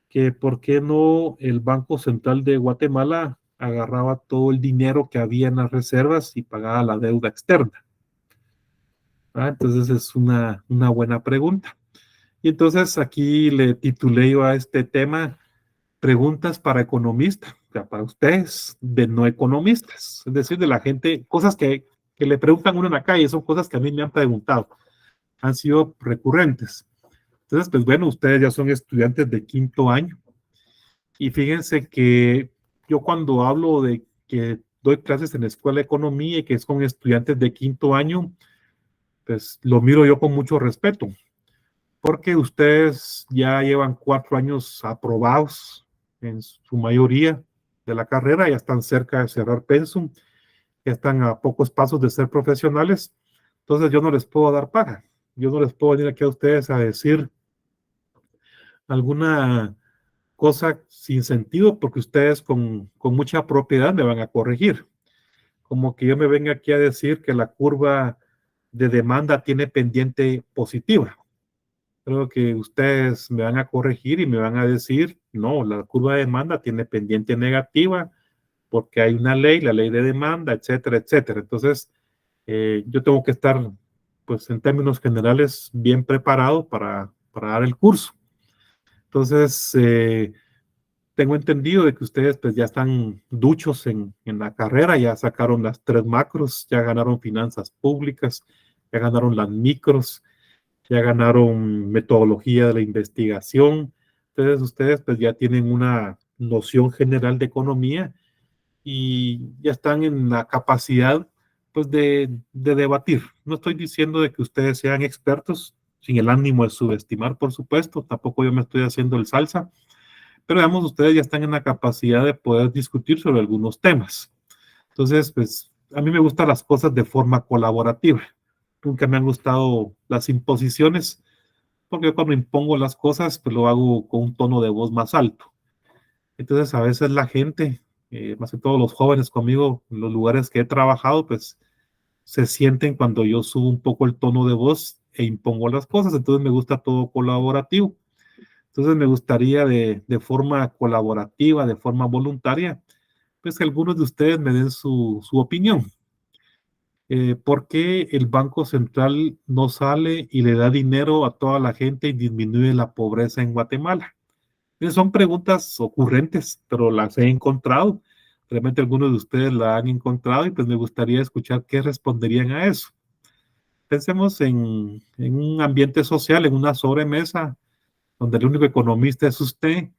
que por qué no el Banco Central de Guatemala agarraba todo el dinero que había en las reservas y pagaba la deuda externa. Entonces es una buena pregunta. Y entonces aquí le titulé yo a este tema preguntas para economistas, o sea, para ustedes de no economistas, es decir, de la gente, cosas que le preguntan uno en la calle, son cosas que a mí me han preguntado, han sido recurrentes. Entonces, pues bueno, ustedes ya son estudiantes de quinto año y fíjense que yo cuando hablo de que doy clases en la escuela de economía y que son estudiantes de quinto año, pues lo miro yo con mucho respeto, porque ustedes ya llevan 4 años aprobados en su mayoría de la carrera, ya están cerca de cerrar pensum, ya están a pocos pasos de ser profesionales, entonces yo no les puedo dar paga, yo no les puedo venir aquí a ustedes a decir alguna cosa sin sentido porque ustedes con mucha propiedad me van a corregir. Como que yo me venga aquí a decir que la curva de demanda tiene pendiente positiva. Creo que ustedes me van a corregir y me van a decir, no, la curva de demanda tiene pendiente negativa porque hay una ley, la ley de demanda, etcétera, etcétera. Entonces, yo tengo que estar pues en términos generales, bien preparado para dar el curso. Entonces, tengo entendido de que ustedes pues ya están duchos en la carrera, ya sacaron las 3 macros, ya ganaron finanzas públicas, ya ganaron las micros, ya ganaron metodología de la investigación. Entonces, ustedes pues ya tienen una noción general de economía y ya están en la capacidad pues de debatir. No estoy diciendo de que ustedes sean expertos, sin el ánimo de subestimar, por supuesto, tampoco yo me estoy haciendo el salsa, pero digamos, ustedes ya están en la capacidad de poder discutir sobre algunos temas. Entonces, pues a mí me gustan las cosas de forma colaborativa. Nunca me han gustado las imposiciones, porque yo cuando impongo las cosas, pues lo hago con un tono de voz más alto. Entonces, a veces la gente, más que todos los jóvenes conmigo, en los lugares que he trabajado, pues se sienten cuando yo subo un poco el tono de voz e impongo las cosas. Entonces, me gusta todo colaborativo. Entonces, me gustaría de forma colaborativa, de forma voluntaria, pues que algunos de ustedes me den su opinión. ¿Por qué el Banco Central no sale y le da dinero a toda la gente y disminuye la pobreza en Guatemala? Son preguntas ocurrentes, pero las he encontrado. Realmente algunos de ustedes la han encontrado y pues me gustaría escuchar qué responderían a eso. Pensemos en un ambiente social, en una sobremesa, donde el único economista es usted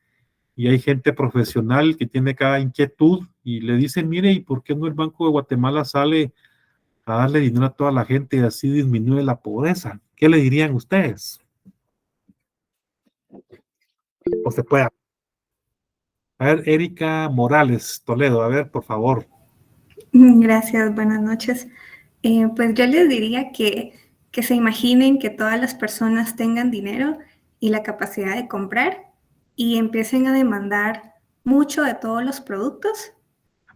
y hay gente profesional que tiene cada inquietud y le dicen, mire, ¿y por qué no el Banco de Guatemala sale a darle dinero a toda la gente y así disminuye la pobreza? ¿Qué le dirían ustedes? O se puede. A ver, Erika Morales, Toledo, a ver, por favor. Gracias, buenas noches. Pues yo les diría que se imaginen que todas las personas tengan dinero y la capacidad de comprar y empiecen a demandar mucho de todos los productos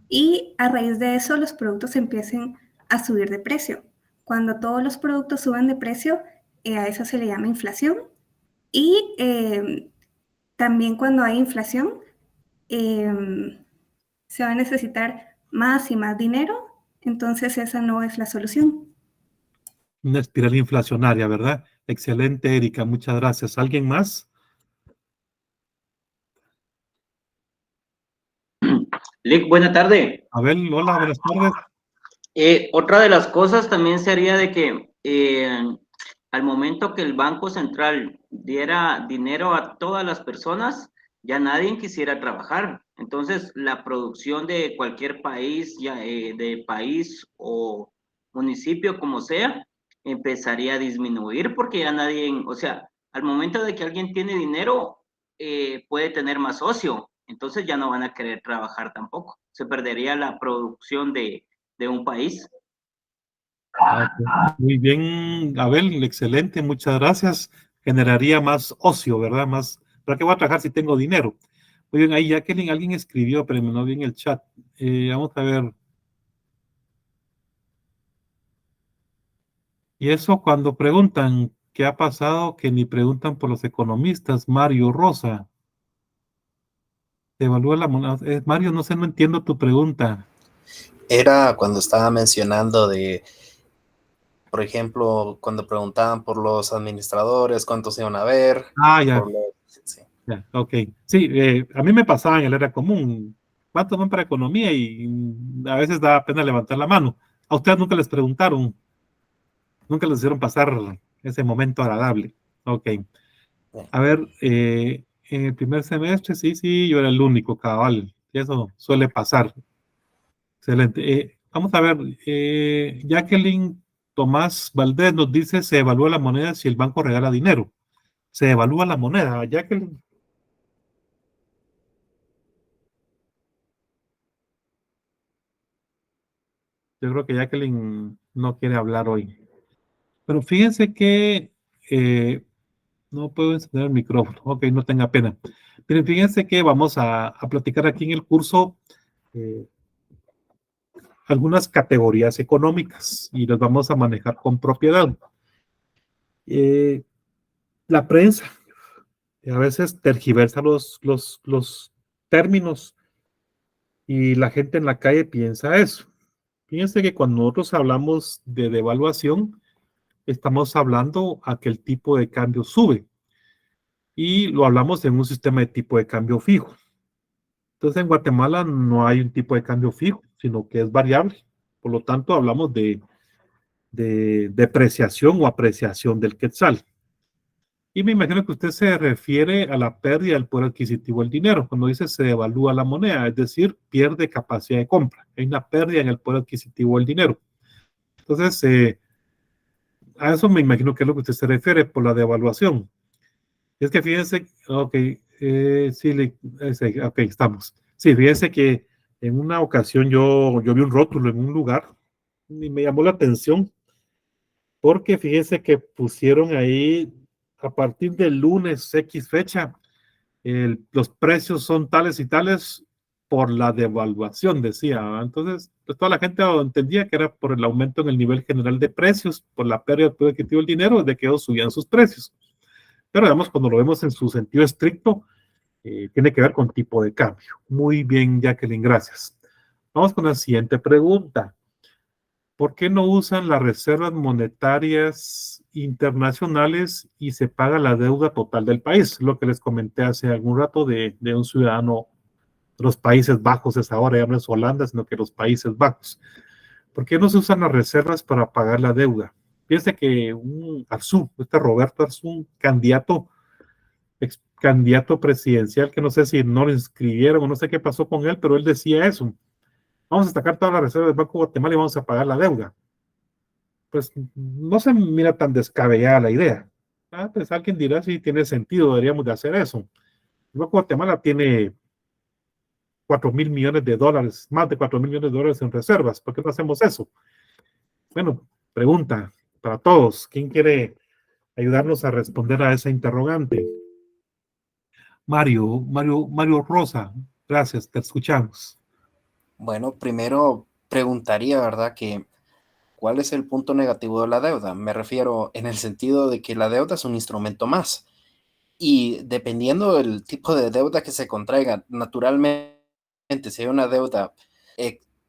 y a raíz de eso los productos empiecen a subir de precio. Cuando todos los productos suben de precio, a eso se le llama inflación y también cuando hay inflación, se va a necesitar más y más dinero, entonces esa no es la solución. Una espiral inflacionaria, ¿verdad? Excelente, Erika, muchas gracias. ¿Alguien más? Lick, buena tarde. Abel, hola, buenas tardes. Otra de las cosas también sería de que al momento que el Banco Central diera dinero a todas las personas, ya nadie quisiera trabajar. Entonces, la producción de cualquier país, ya, de país o municipio, como sea, empezaría a disminuir porque ya nadie, o sea, al momento de que alguien tiene dinero, puede tener más ocio. Entonces ya no van a querer trabajar tampoco. Se perdería la producción de un país. Muy bien, Abel, excelente, muchas gracias. Generaría más ocio, ¿verdad? Más, ¿para qué voy a trabajar si tengo dinero? Muy bien, ahí Jacqueline, alguien escribió, pero no vi en el chat. Vamos a ver. Y eso cuando preguntan qué ha pasado, que ni preguntan por los economistas, Mario Rosa. Se evalúa la moneda. Mario, no sé, no entiendo tu pregunta. Era cuando estaba mencionando de, por ejemplo, cuando preguntaban por los administradores, cuántos iban a ver. Ah, ya. Sí. Ya, ok. Sí, a mí me pasaba en el área común. ¿Cuántos van para economía? Y a veces da pena levantar la mano. A ustedes nunca les preguntaron, nunca les hicieron pasar ese momento agradable. Ok. A ver, en el primer semestre, sí, yo era el único, cabal. Y eso suele pasar. Excelente. Vamos a ver, Jacqueline Tomás Valdés nos dice, se evalúa la moneda si el banco regala dinero. Se evalúa la moneda, Jacqueline. Yo creo que Jacqueline no quiere hablar hoy. Pero fíjense que no puedo encender el micrófono. Ok, no tenga pena. Pero fíjense que vamos a platicar aquí en el curso algunas categorías económicas y las vamos a manejar con propiedad. La prensa a veces tergiversa los términos y la gente en la calle piensa eso. Fíjense que cuando nosotros hablamos de devaluación, estamos hablando a que el tipo de cambio sube. Y lo hablamos en un sistema de tipo de cambio fijo. Entonces, en Guatemala no hay un tipo de cambio fijo, sino que es variable. Por lo tanto, hablamos de depreciación o apreciación del quetzal. Y me imagino que usted se refiere a la pérdida del poder adquisitivo del dinero. Cuando dice se devalúa la moneda, es decir, pierde capacidad de compra. Hay una pérdida en el poder adquisitivo del dinero. Entonces, a eso me imagino que es lo que usted se refiere por la devaluación. Es que fíjense, ok, sí, ok, estamos. Sí, fíjense que en una ocasión yo vi un rótulo en un lugar y me llamó la atención porque fíjense que pusieron ahí a partir del lunes X fecha, los precios son tales y tales por la devaluación, decía. Entonces, pues toda la gente entendía que era por el aumento en el nivel general de precios, por la pérdida del poder adquisitivo del dinero, de que ellos subían sus precios. Pero digamos, cuando lo vemos en su sentido estricto, tiene que ver con tipo de cambio. Muy bien, Jacqueline, gracias. Vamos con la siguiente pregunta. ¿Por qué no usan las reservas monetarias internacionales y se paga la deuda total del país? Lo que les comenté hace algún rato de un ciudadano de los Países Bajos, es ahora, ya no es Holanda, sino que los Países Bajos. ¿Por qué no se usan las reservas para pagar la deuda? Fíjense que un Arzú, Roberto Arzú, ex candidato presidencial, que no sé si no lo inscribieron o no sé qué pasó con él, pero él decía eso. Vamos a sacar todas las reservas del Banco de Guatemala y vamos a pagar la deuda. Pues no se mira tan descabellada la idea. Pues alguien dirá si tiene sentido, deberíamos de hacer eso. El Banco de Guatemala tiene 4,000 millones de dólares, más de 4,000 millones de dólares en reservas. ¿Por qué no hacemos eso? Bueno, pregunta para todos. ¿Quién quiere ayudarnos a responder a esa interrogante? Mario Rosa, gracias, te escuchamos. Bueno, primero preguntaría, ¿verdad? Que ¿cuál es el punto negativo de la deuda? Me refiero en el sentido de que la deuda es un instrumento más. Y dependiendo del tipo de deuda que se contraiga, naturalmente, si hay una deuda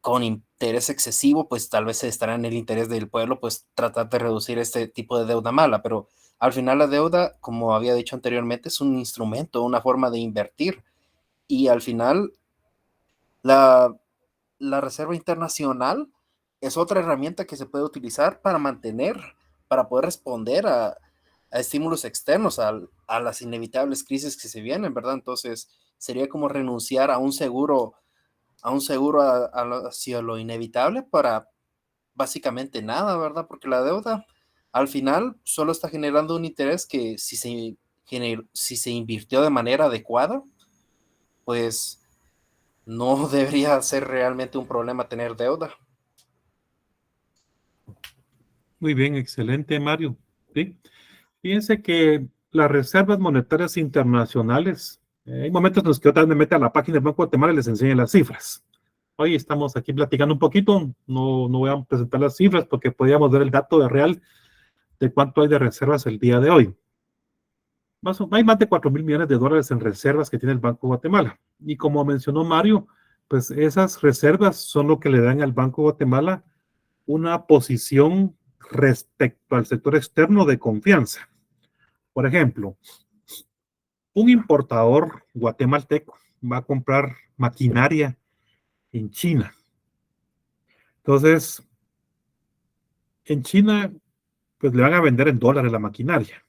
con interés excesivo, pues tal vez estará en el interés del pueblo, pues tratar de reducir este tipo de deuda mala. Pero al final la deuda, como había dicho anteriormente, es un instrumento, una forma de invertir. Y al final la Reserva Internacional es otra herramienta que se puede utilizar para para poder responder a estímulos externos, a las inevitables crisis que se vienen, ¿verdad? Entonces, sería como renunciar a un seguro, hacia lo inevitable para básicamente nada, ¿verdad? Porque la deuda al final solo está generando un interés que si se invirtió de manera adecuada, pues no debería ser realmente un problema tener deuda. Muy bien, excelente, Mario. ¿Sí? Fíjense que las reservas monetarias internacionales, hay momentos en los que otra vez me mete a la página del Banco de Guatemala y les enseño las cifras. Hoy estamos aquí platicando un poquito, no voy a presentar las cifras porque podríamos ver el dato de real de cuánto hay de reservas el día de hoy. Hay más de 4,000 millones de dólares en reservas que tiene el Banco de Guatemala. Y como mencionó Mario, pues esas reservas son lo que le dan al Banco de Guatemala una posición respecto al sector externo de confianza. Por ejemplo, un importador guatemalteco va a comprar maquinaria en China. Entonces, en China, pues le van a vender en dólares la maquinaria.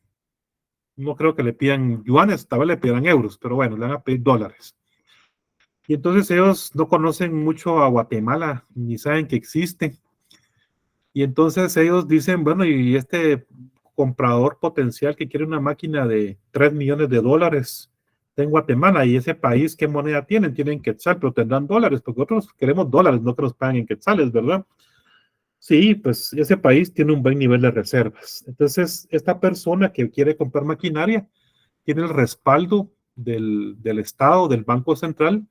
No creo que le pidan yuanes, tal vez le pidan euros, pero bueno, le van a pedir dólares. Y entonces ellos no conocen mucho a Guatemala, ni saben que existe. Y entonces ellos dicen, bueno, y este comprador potencial que quiere una máquina de 3 millones de dólares en Guatemala, y ese país, ¿qué moneda tienen? Tienen quetzal, pero tendrán dólares, porque nosotros queremos dólares, no que nos paguen en quetzales, ¿verdad? Sí, pues ese país tiene un buen nivel de reservas. Entonces, esta persona que quiere comprar maquinaria tiene el respaldo del Estado, del Banco Central,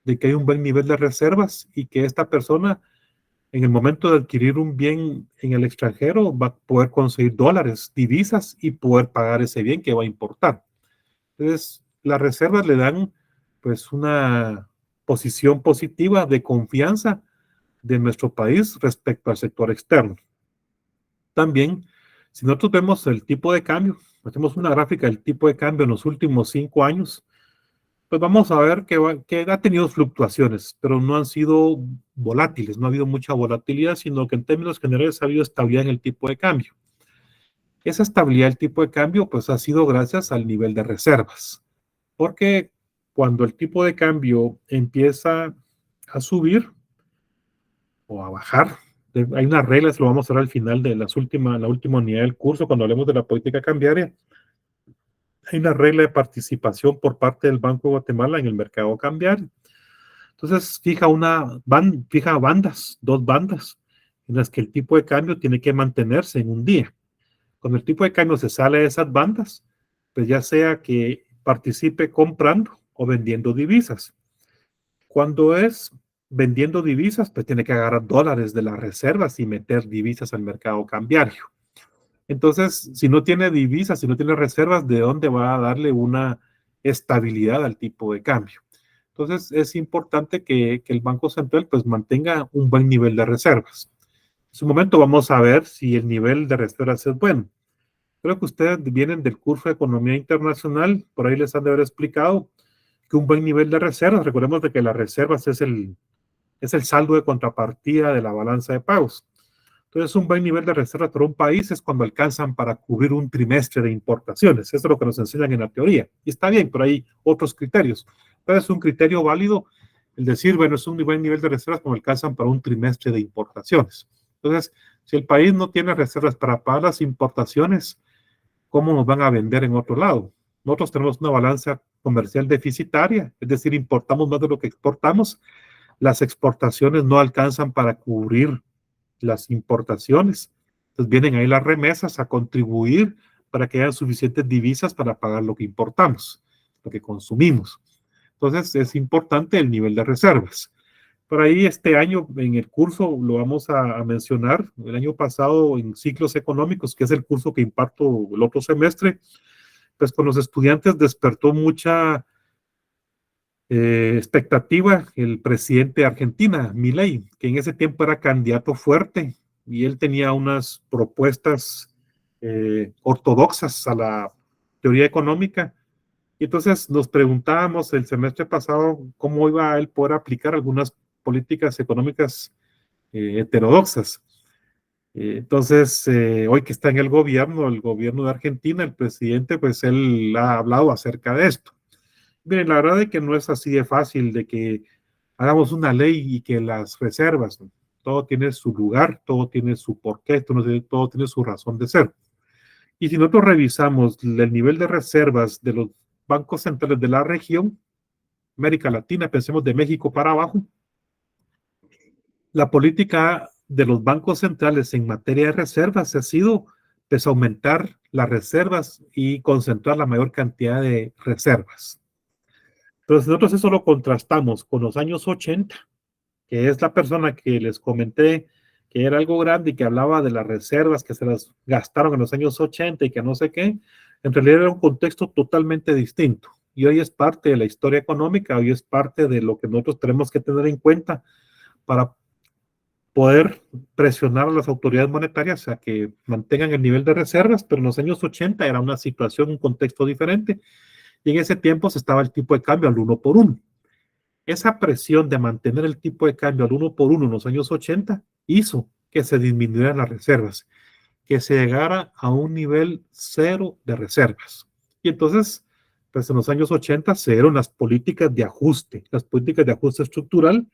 de que hay un buen nivel de reservas y que esta persona, en el momento de adquirir un bien en el extranjero, va a poder conseguir dólares, divisas y poder pagar ese bien que va a importar. Entonces, las reservas le dan pues una posición positiva de confianza de nuestro país respecto al sector externo. También Si nosotros vemos el tipo de cambio, hacemos una gráfica del tipo de cambio en los últimos 5 años, pues vamos a ver que ha tenido fluctuaciones, pero no han sido volátiles, no ha habido mucha volatilidad, sino que en términos generales ha habido estabilidad en el tipo de cambio. Esa estabilidad del tipo de cambio pues ha sido gracias al nivel de reservas, porque cuando el tipo de cambio empieza a subir o a bajar, hay unas reglas, lo vamos a ver al final de la última unidad del curso, cuando hablemos de la política cambiaria. Hay una regla de participación por parte del Banco de Guatemala en el mercado cambiario. Entonces, fija bandas, 2 bandas, en las que el tipo de cambio tiene que mantenerse en un día. Cuando el tipo de cambio se sale de esas bandas, pues ya sea que participe comprando o vendiendo divisas. Cuando es vendiendo divisas, pues tiene que agarrar dólares de las reservas y meter divisas al mercado cambiario. Entonces, si no tiene divisas, si no tiene reservas, ¿de dónde va a darle una estabilidad al tipo de cambio? Entonces, es importante que el Banco Central pues mantenga un buen nivel de reservas. En su momento vamos a ver si el nivel de reservas es bueno. Creo que ustedes vienen del curso de Economía Internacional, por ahí les han de haber explicado que un buen nivel de reservas, recordemos de que las reservas es el saldo de contrapartida de la balanza de pagos. Entonces, un buen nivel de reservas para un país es cuando alcanzan para cubrir un trimestre de importaciones. Eso es lo que nos enseñan en la teoría. Y está bien, pero hay otros criterios. Pero es un criterio válido el decir, bueno, es un buen nivel de reservas cuando alcanzan para un trimestre de importaciones. Entonces, si el país no tiene reservas para pagar las importaciones, ¿cómo nos van a vender en otro lado? Nosotros tenemos una balanza comercial deficitaria, es decir, importamos más de lo que exportamos. Las exportaciones no alcanzan para cubrir las importaciones. Entonces vienen ahí las remesas a contribuir para que haya suficientes divisas para pagar lo que importamos, lo que consumimos. Entonces es importante el nivel de reservas. Por ahí este año en el curso lo vamos a mencionar, el año pasado en ciclos económicos, que es el curso que imparto el otro semestre, pues con los estudiantes despertó mucha expectativa el presidente de Argentina, Milei, que en ese tiempo era candidato fuerte y él tenía unas propuestas ortodoxas a la teoría económica. Y entonces nos preguntábamos el semestre pasado cómo iba a él poder aplicar algunas políticas económicas heterodoxas. Entonces, hoy que está en el gobierno de Argentina, el presidente, pues él ha hablado acerca de esto. Miren, la verdad es que no es así de fácil de que hagamos una ley y que las reservas, ¿no? Todo tiene su lugar, todo tiene su porqué, todo tiene su razón de ser. Y si nosotros revisamos el nivel de reservas de los bancos centrales de la región, América Latina, pensemos de México para abajo, la política de los bancos centrales en materia de reservas ha sido pues, aumentar las reservas y concentrar la mayor cantidad de reservas. Pero si nosotros eso lo contrastamos con los años 80, que es la persona que les comenté que era algo grande y que hablaba de las reservas que se las gastaron en los años 80 y que no sé qué, en realidad era un contexto totalmente distinto. Y hoy es parte de la historia económica, hoy es parte de lo que nosotros tenemos que tener en cuenta para poder presionar a las autoridades monetarias a que mantengan el nivel de reservas, pero en los años 80 era una situación, un contexto diferente. Y en ese tiempo se estaba el tipo de cambio al 1 por 1. Esa presión de mantener el tipo de cambio al 1 por 1 en los años 80 hizo que se disminuyeran las reservas, que se llegara a un nivel cero de reservas. Y entonces, pues en los años 80 se dieron las políticas de ajuste estructural,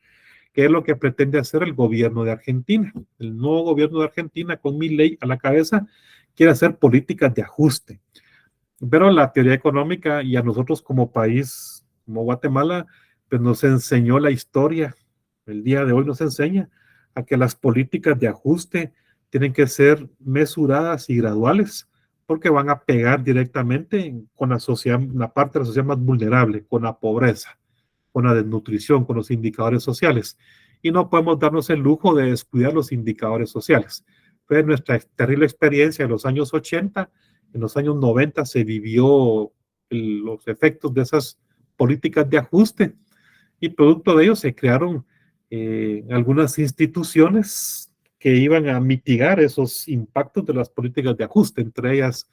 que es lo que pretende hacer el gobierno de Argentina. El nuevo gobierno de Argentina, con Milei a la cabeza, quiere hacer políticas de ajuste. Pero la teoría económica y a nosotros como país, como Guatemala, pues nos enseñó la historia, el día de hoy nos enseña a que las políticas de ajuste tienen que ser mesuradas y graduales, porque van a pegar directamente con la sociedad, la parte de la sociedad más vulnerable, con la pobreza, con la desnutrición, con los indicadores sociales. Y no podemos darnos el lujo de descuidar los indicadores sociales. Fue nuestra terrible experiencia en los años 80, en los años 90 se vivió los efectos de esas políticas de ajuste y producto de ello se crearon algunas instituciones que iban a mitigar esos impactos de las políticas de ajuste, entre ellas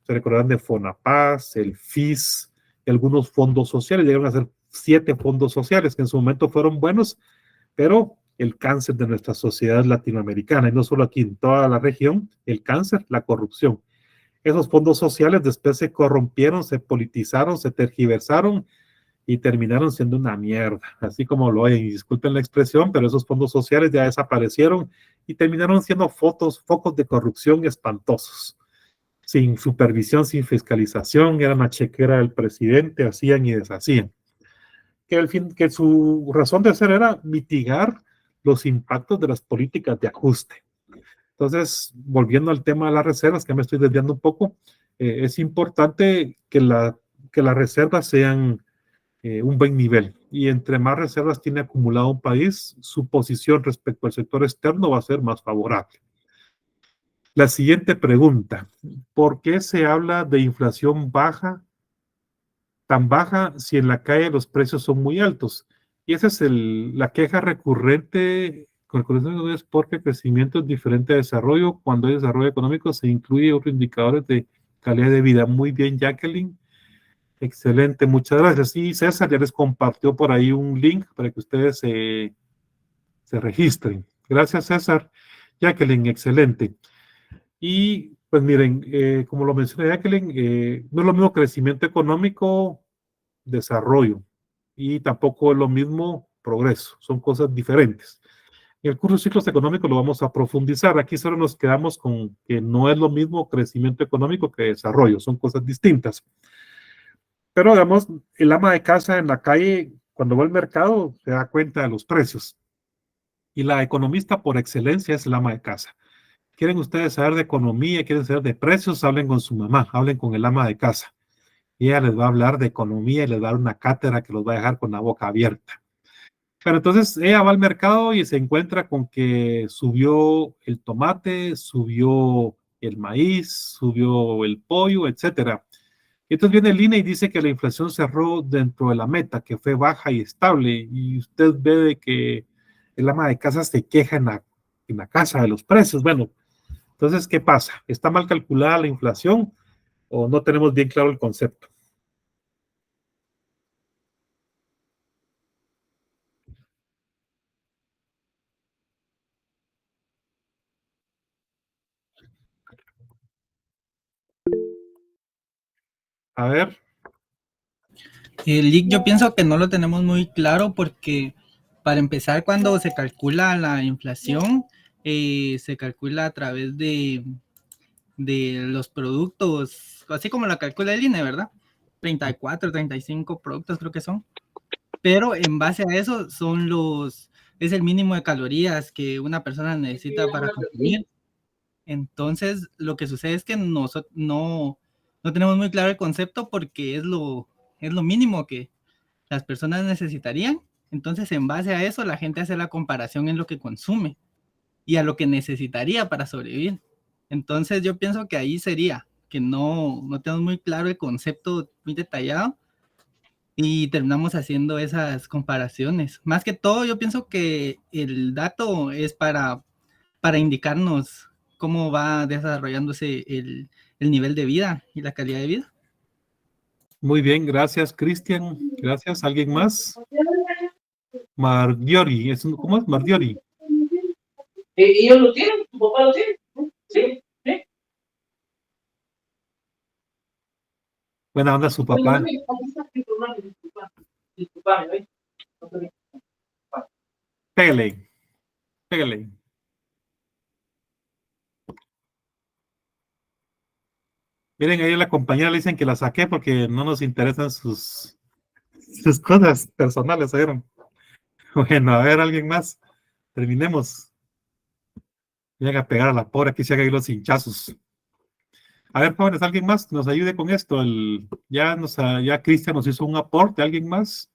se recordarán de FONAPAS, el FIS y algunos fondos sociales. Llegaron a ser 7 fondos sociales que en su momento fueron buenos, pero el cáncer de nuestra sociedad latinoamericana, y no solo aquí, en toda la región, el cáncer, la corrupción. Esos fondos sociales después se corrompieron, se politizaron, se tergiversaron y terminaron siendo una mierda, así como lo oyen, y disculpen la expresión, pero esos fondos sociales ya desaparecieron y terminaron siendo focos de corrupción espantosos, sin supervisión, sin fiscalización, eran la chequera del presidente, hacían y deshacían. Que su razón de ser era mitigar los impactos de las políticas de ajuste. Entonces, volviendo al tema de las reservas, que me estoy desviando un poco, es importante que las reservas sean un buen nivel. Y entre más reservas tiene acumulado un país, su posición respecto al sector externo va a ser más favorable. La siguiente pregunta: ¿por qué se habla de inflación tan baja si en la calle los precios son muy altos? Y esa es la queja recurrente es porque el crecimiento es diferente a desarrollo. Cuando hay desarrollo económico se incluye otros indicadores de calidad de vida. Muy bien, Jacqueline. Excelente, muchas gracias. Y César ya les compartió por ahí un link para que ustedes se registren. Gracias, César. Jacqueline, excelente. Y pues miren, como lo mencioné Jacqueline, no es lo mismo crecimiento económico, desarrollo, y tampoco es lo mismo progreso, son cosas diferentes. En el curso de ciclos económicos lo vamos a profundizar. Aquí solo nos quedamos con que no es lo mismo crecimiento económico que desarrollo, son cosas distintas. Pero digamos, el ama de casa en la calle, cuando va al mercado, se da cuenta de los precios. Y la economista por excelencia es el ama de casa. ¿Quieren ustedes saber de economía, quieren saber de precios? Hablen con su mamá, hablen con el ama de casa. Y ella les va a hablar de economía y les va a dar una cátedra que los va a dejar con la boca abierta. Pero entonces ella va al mercado y se encuentra con que subió el tomate, subió el maíz, subió el pollo, etcétera. Entonces viene el INE y dice que la inflación cerró dentro de la meta, que fue baja y estable, y usted ve de que el ama de casa se queja en la casa de los precios. Bueno, entonces, ¿qué pasa? ¿Está mal calculada la inflación o no tenemos bien claro el concepto? A ver. El yo pienso que no lo tenemos muy claro porque, para empezar, cuando se calcula la inflación, se calcula a través de los productos, así como la calcula el INE, ¿verdad? 34, 35 productos creo que son. Pero en base a eso es el mínimo de calorías que una persona necesita para consumir. Entonces, lo que sucede es que nosotros no tenemos muy claro el concepto porque es lo mínimo que las personas necesitarían. Entonces, en base a eso, la gente hace la comparación en lo que consume y a lo que necesitaría para sobrevivir. Entonces, yo pienso que ahí sería que no tenemos muy claro el concepto muy detallado y terminamos haciendo esas comparaciones. Más que todo, yo pienso que el dato es para indicarnos cómo va desarrollándose el nivel de vida y la calidad de vida. Muy bien, gracias, Cristian. Gracias. ¿Alguien más? Mardiori. ¿Cómo es Mardiori? ¿Ellos lo tienen? ¿Tu papá lo tiene? Sí. Buena onda su papá. Pégale. Pégale. Miren, ahí la compañera le dicen que la saqué porque no nos interesan sus cosas personales. ¿Oyeron? Bueno, a ver, alguien más. Terminemos. Vayan a pegar a la pobre, aquí se hagan los hinchazos. A ver, jóvenes, alguien más que nos ayude con esto. Ya Cristian nos hizo un aporte. ¿Alguien más?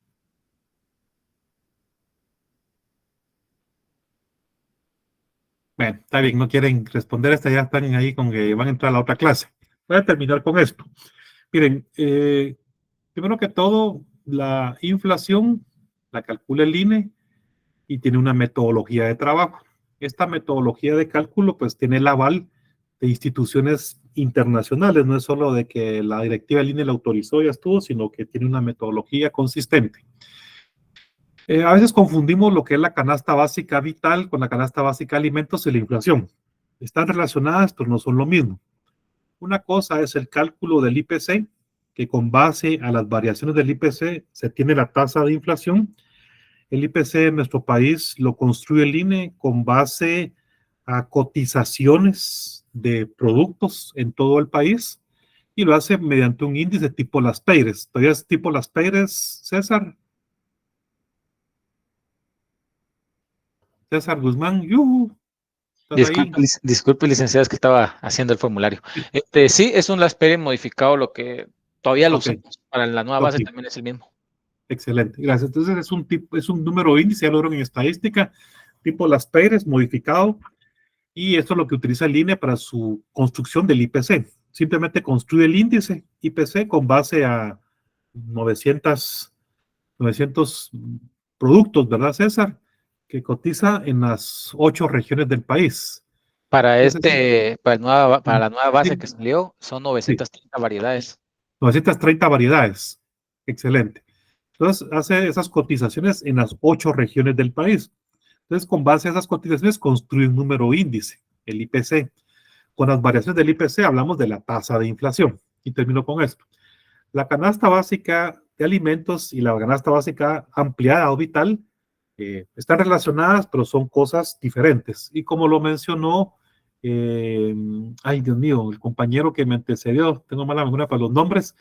Bueno, está bien, no quieren responder esta, ya están ahí con que van a entrar a la otra clase. Voy a terminar con esto. Miren, primero que todo, la inflación la calcula el INE y tiene una metodología de trabajo. esta metodología de cálculo pues tiene el aval de instituciones internacionales, no es solo de que la directiva del INE la autorizó y ya estuvo, sino que tiene una metodología consistente. A veces confundimos lo que es la canasta básica vital con la canasta básica de alimentos y la inflación. Están relacionadas, pero no son lo mismo. Una cosa es el cálculo del IPC, que con base a las variaciones del IPC se tiene la tasa de inflación. El IPC en nuestro país lo construye el INE con base a cotizaciones de productos en todo el país y lo hace mediante un índice tipo Las Peires. ¿Todavía es tipo Las Peires, César? César Guzmán, Disculpe, licenciado, es que estaba haciendo el formulario. Sí, es un Raspberry modificado, lo que todavía lo usamos para la nueva base también es el mismo. Excelente, gracias. Entonces es un número índice, ya lo vieron en estadística, tipo Las Peires modificado, y esto es lo que utiliza el INE para su construcción del IPC. Simplemente construye el índice IPC con base a 900 productos, ¿verdad, César? Que cotiza en las 8 regiones del país. Para la nueva base que salió, son 930 variedades. 930 variedades. Excelente. Entonces, hace esas cotizaciones en las 8 regiones del país. Entonces, con base a esas cotizaciones, construye un número índice, el IPC. Con las variaciones del IPC hablamos de la tasa de inflación. Y termino con esto. La canasta básica de alimentos y la canasta básica ampliada o vital están relacionadas, pero son cosas diferentes. Y como lo mencionó, ay Dios mío, el compañero que me antecedió, tengo mala memoria para los nombres,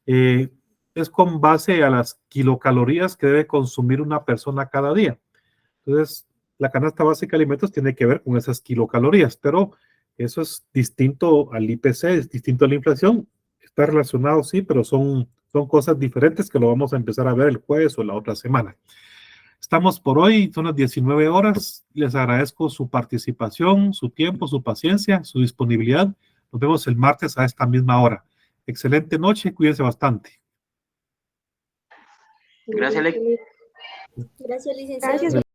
es con base a las kilocalorías que debe consumir una persona cada día. Entonces, la canasta básica de alimentos tiene que ver con esas kilocalorías, pero eso es distinto al IPC, es distinto a la inflación. Está relacionado, sí, pero son cosas diferentes que lo vamos a empezar a ver el jueves o la otra semana. Estamos por hoy, son las 19 horas. Les agradezco su participación, su tiempo, su paciencia, su disponibilidad. Nos vemos el martes a esta misma hora. Excelente noche, cuídense bastante. Gracias, Gracias, licenciado.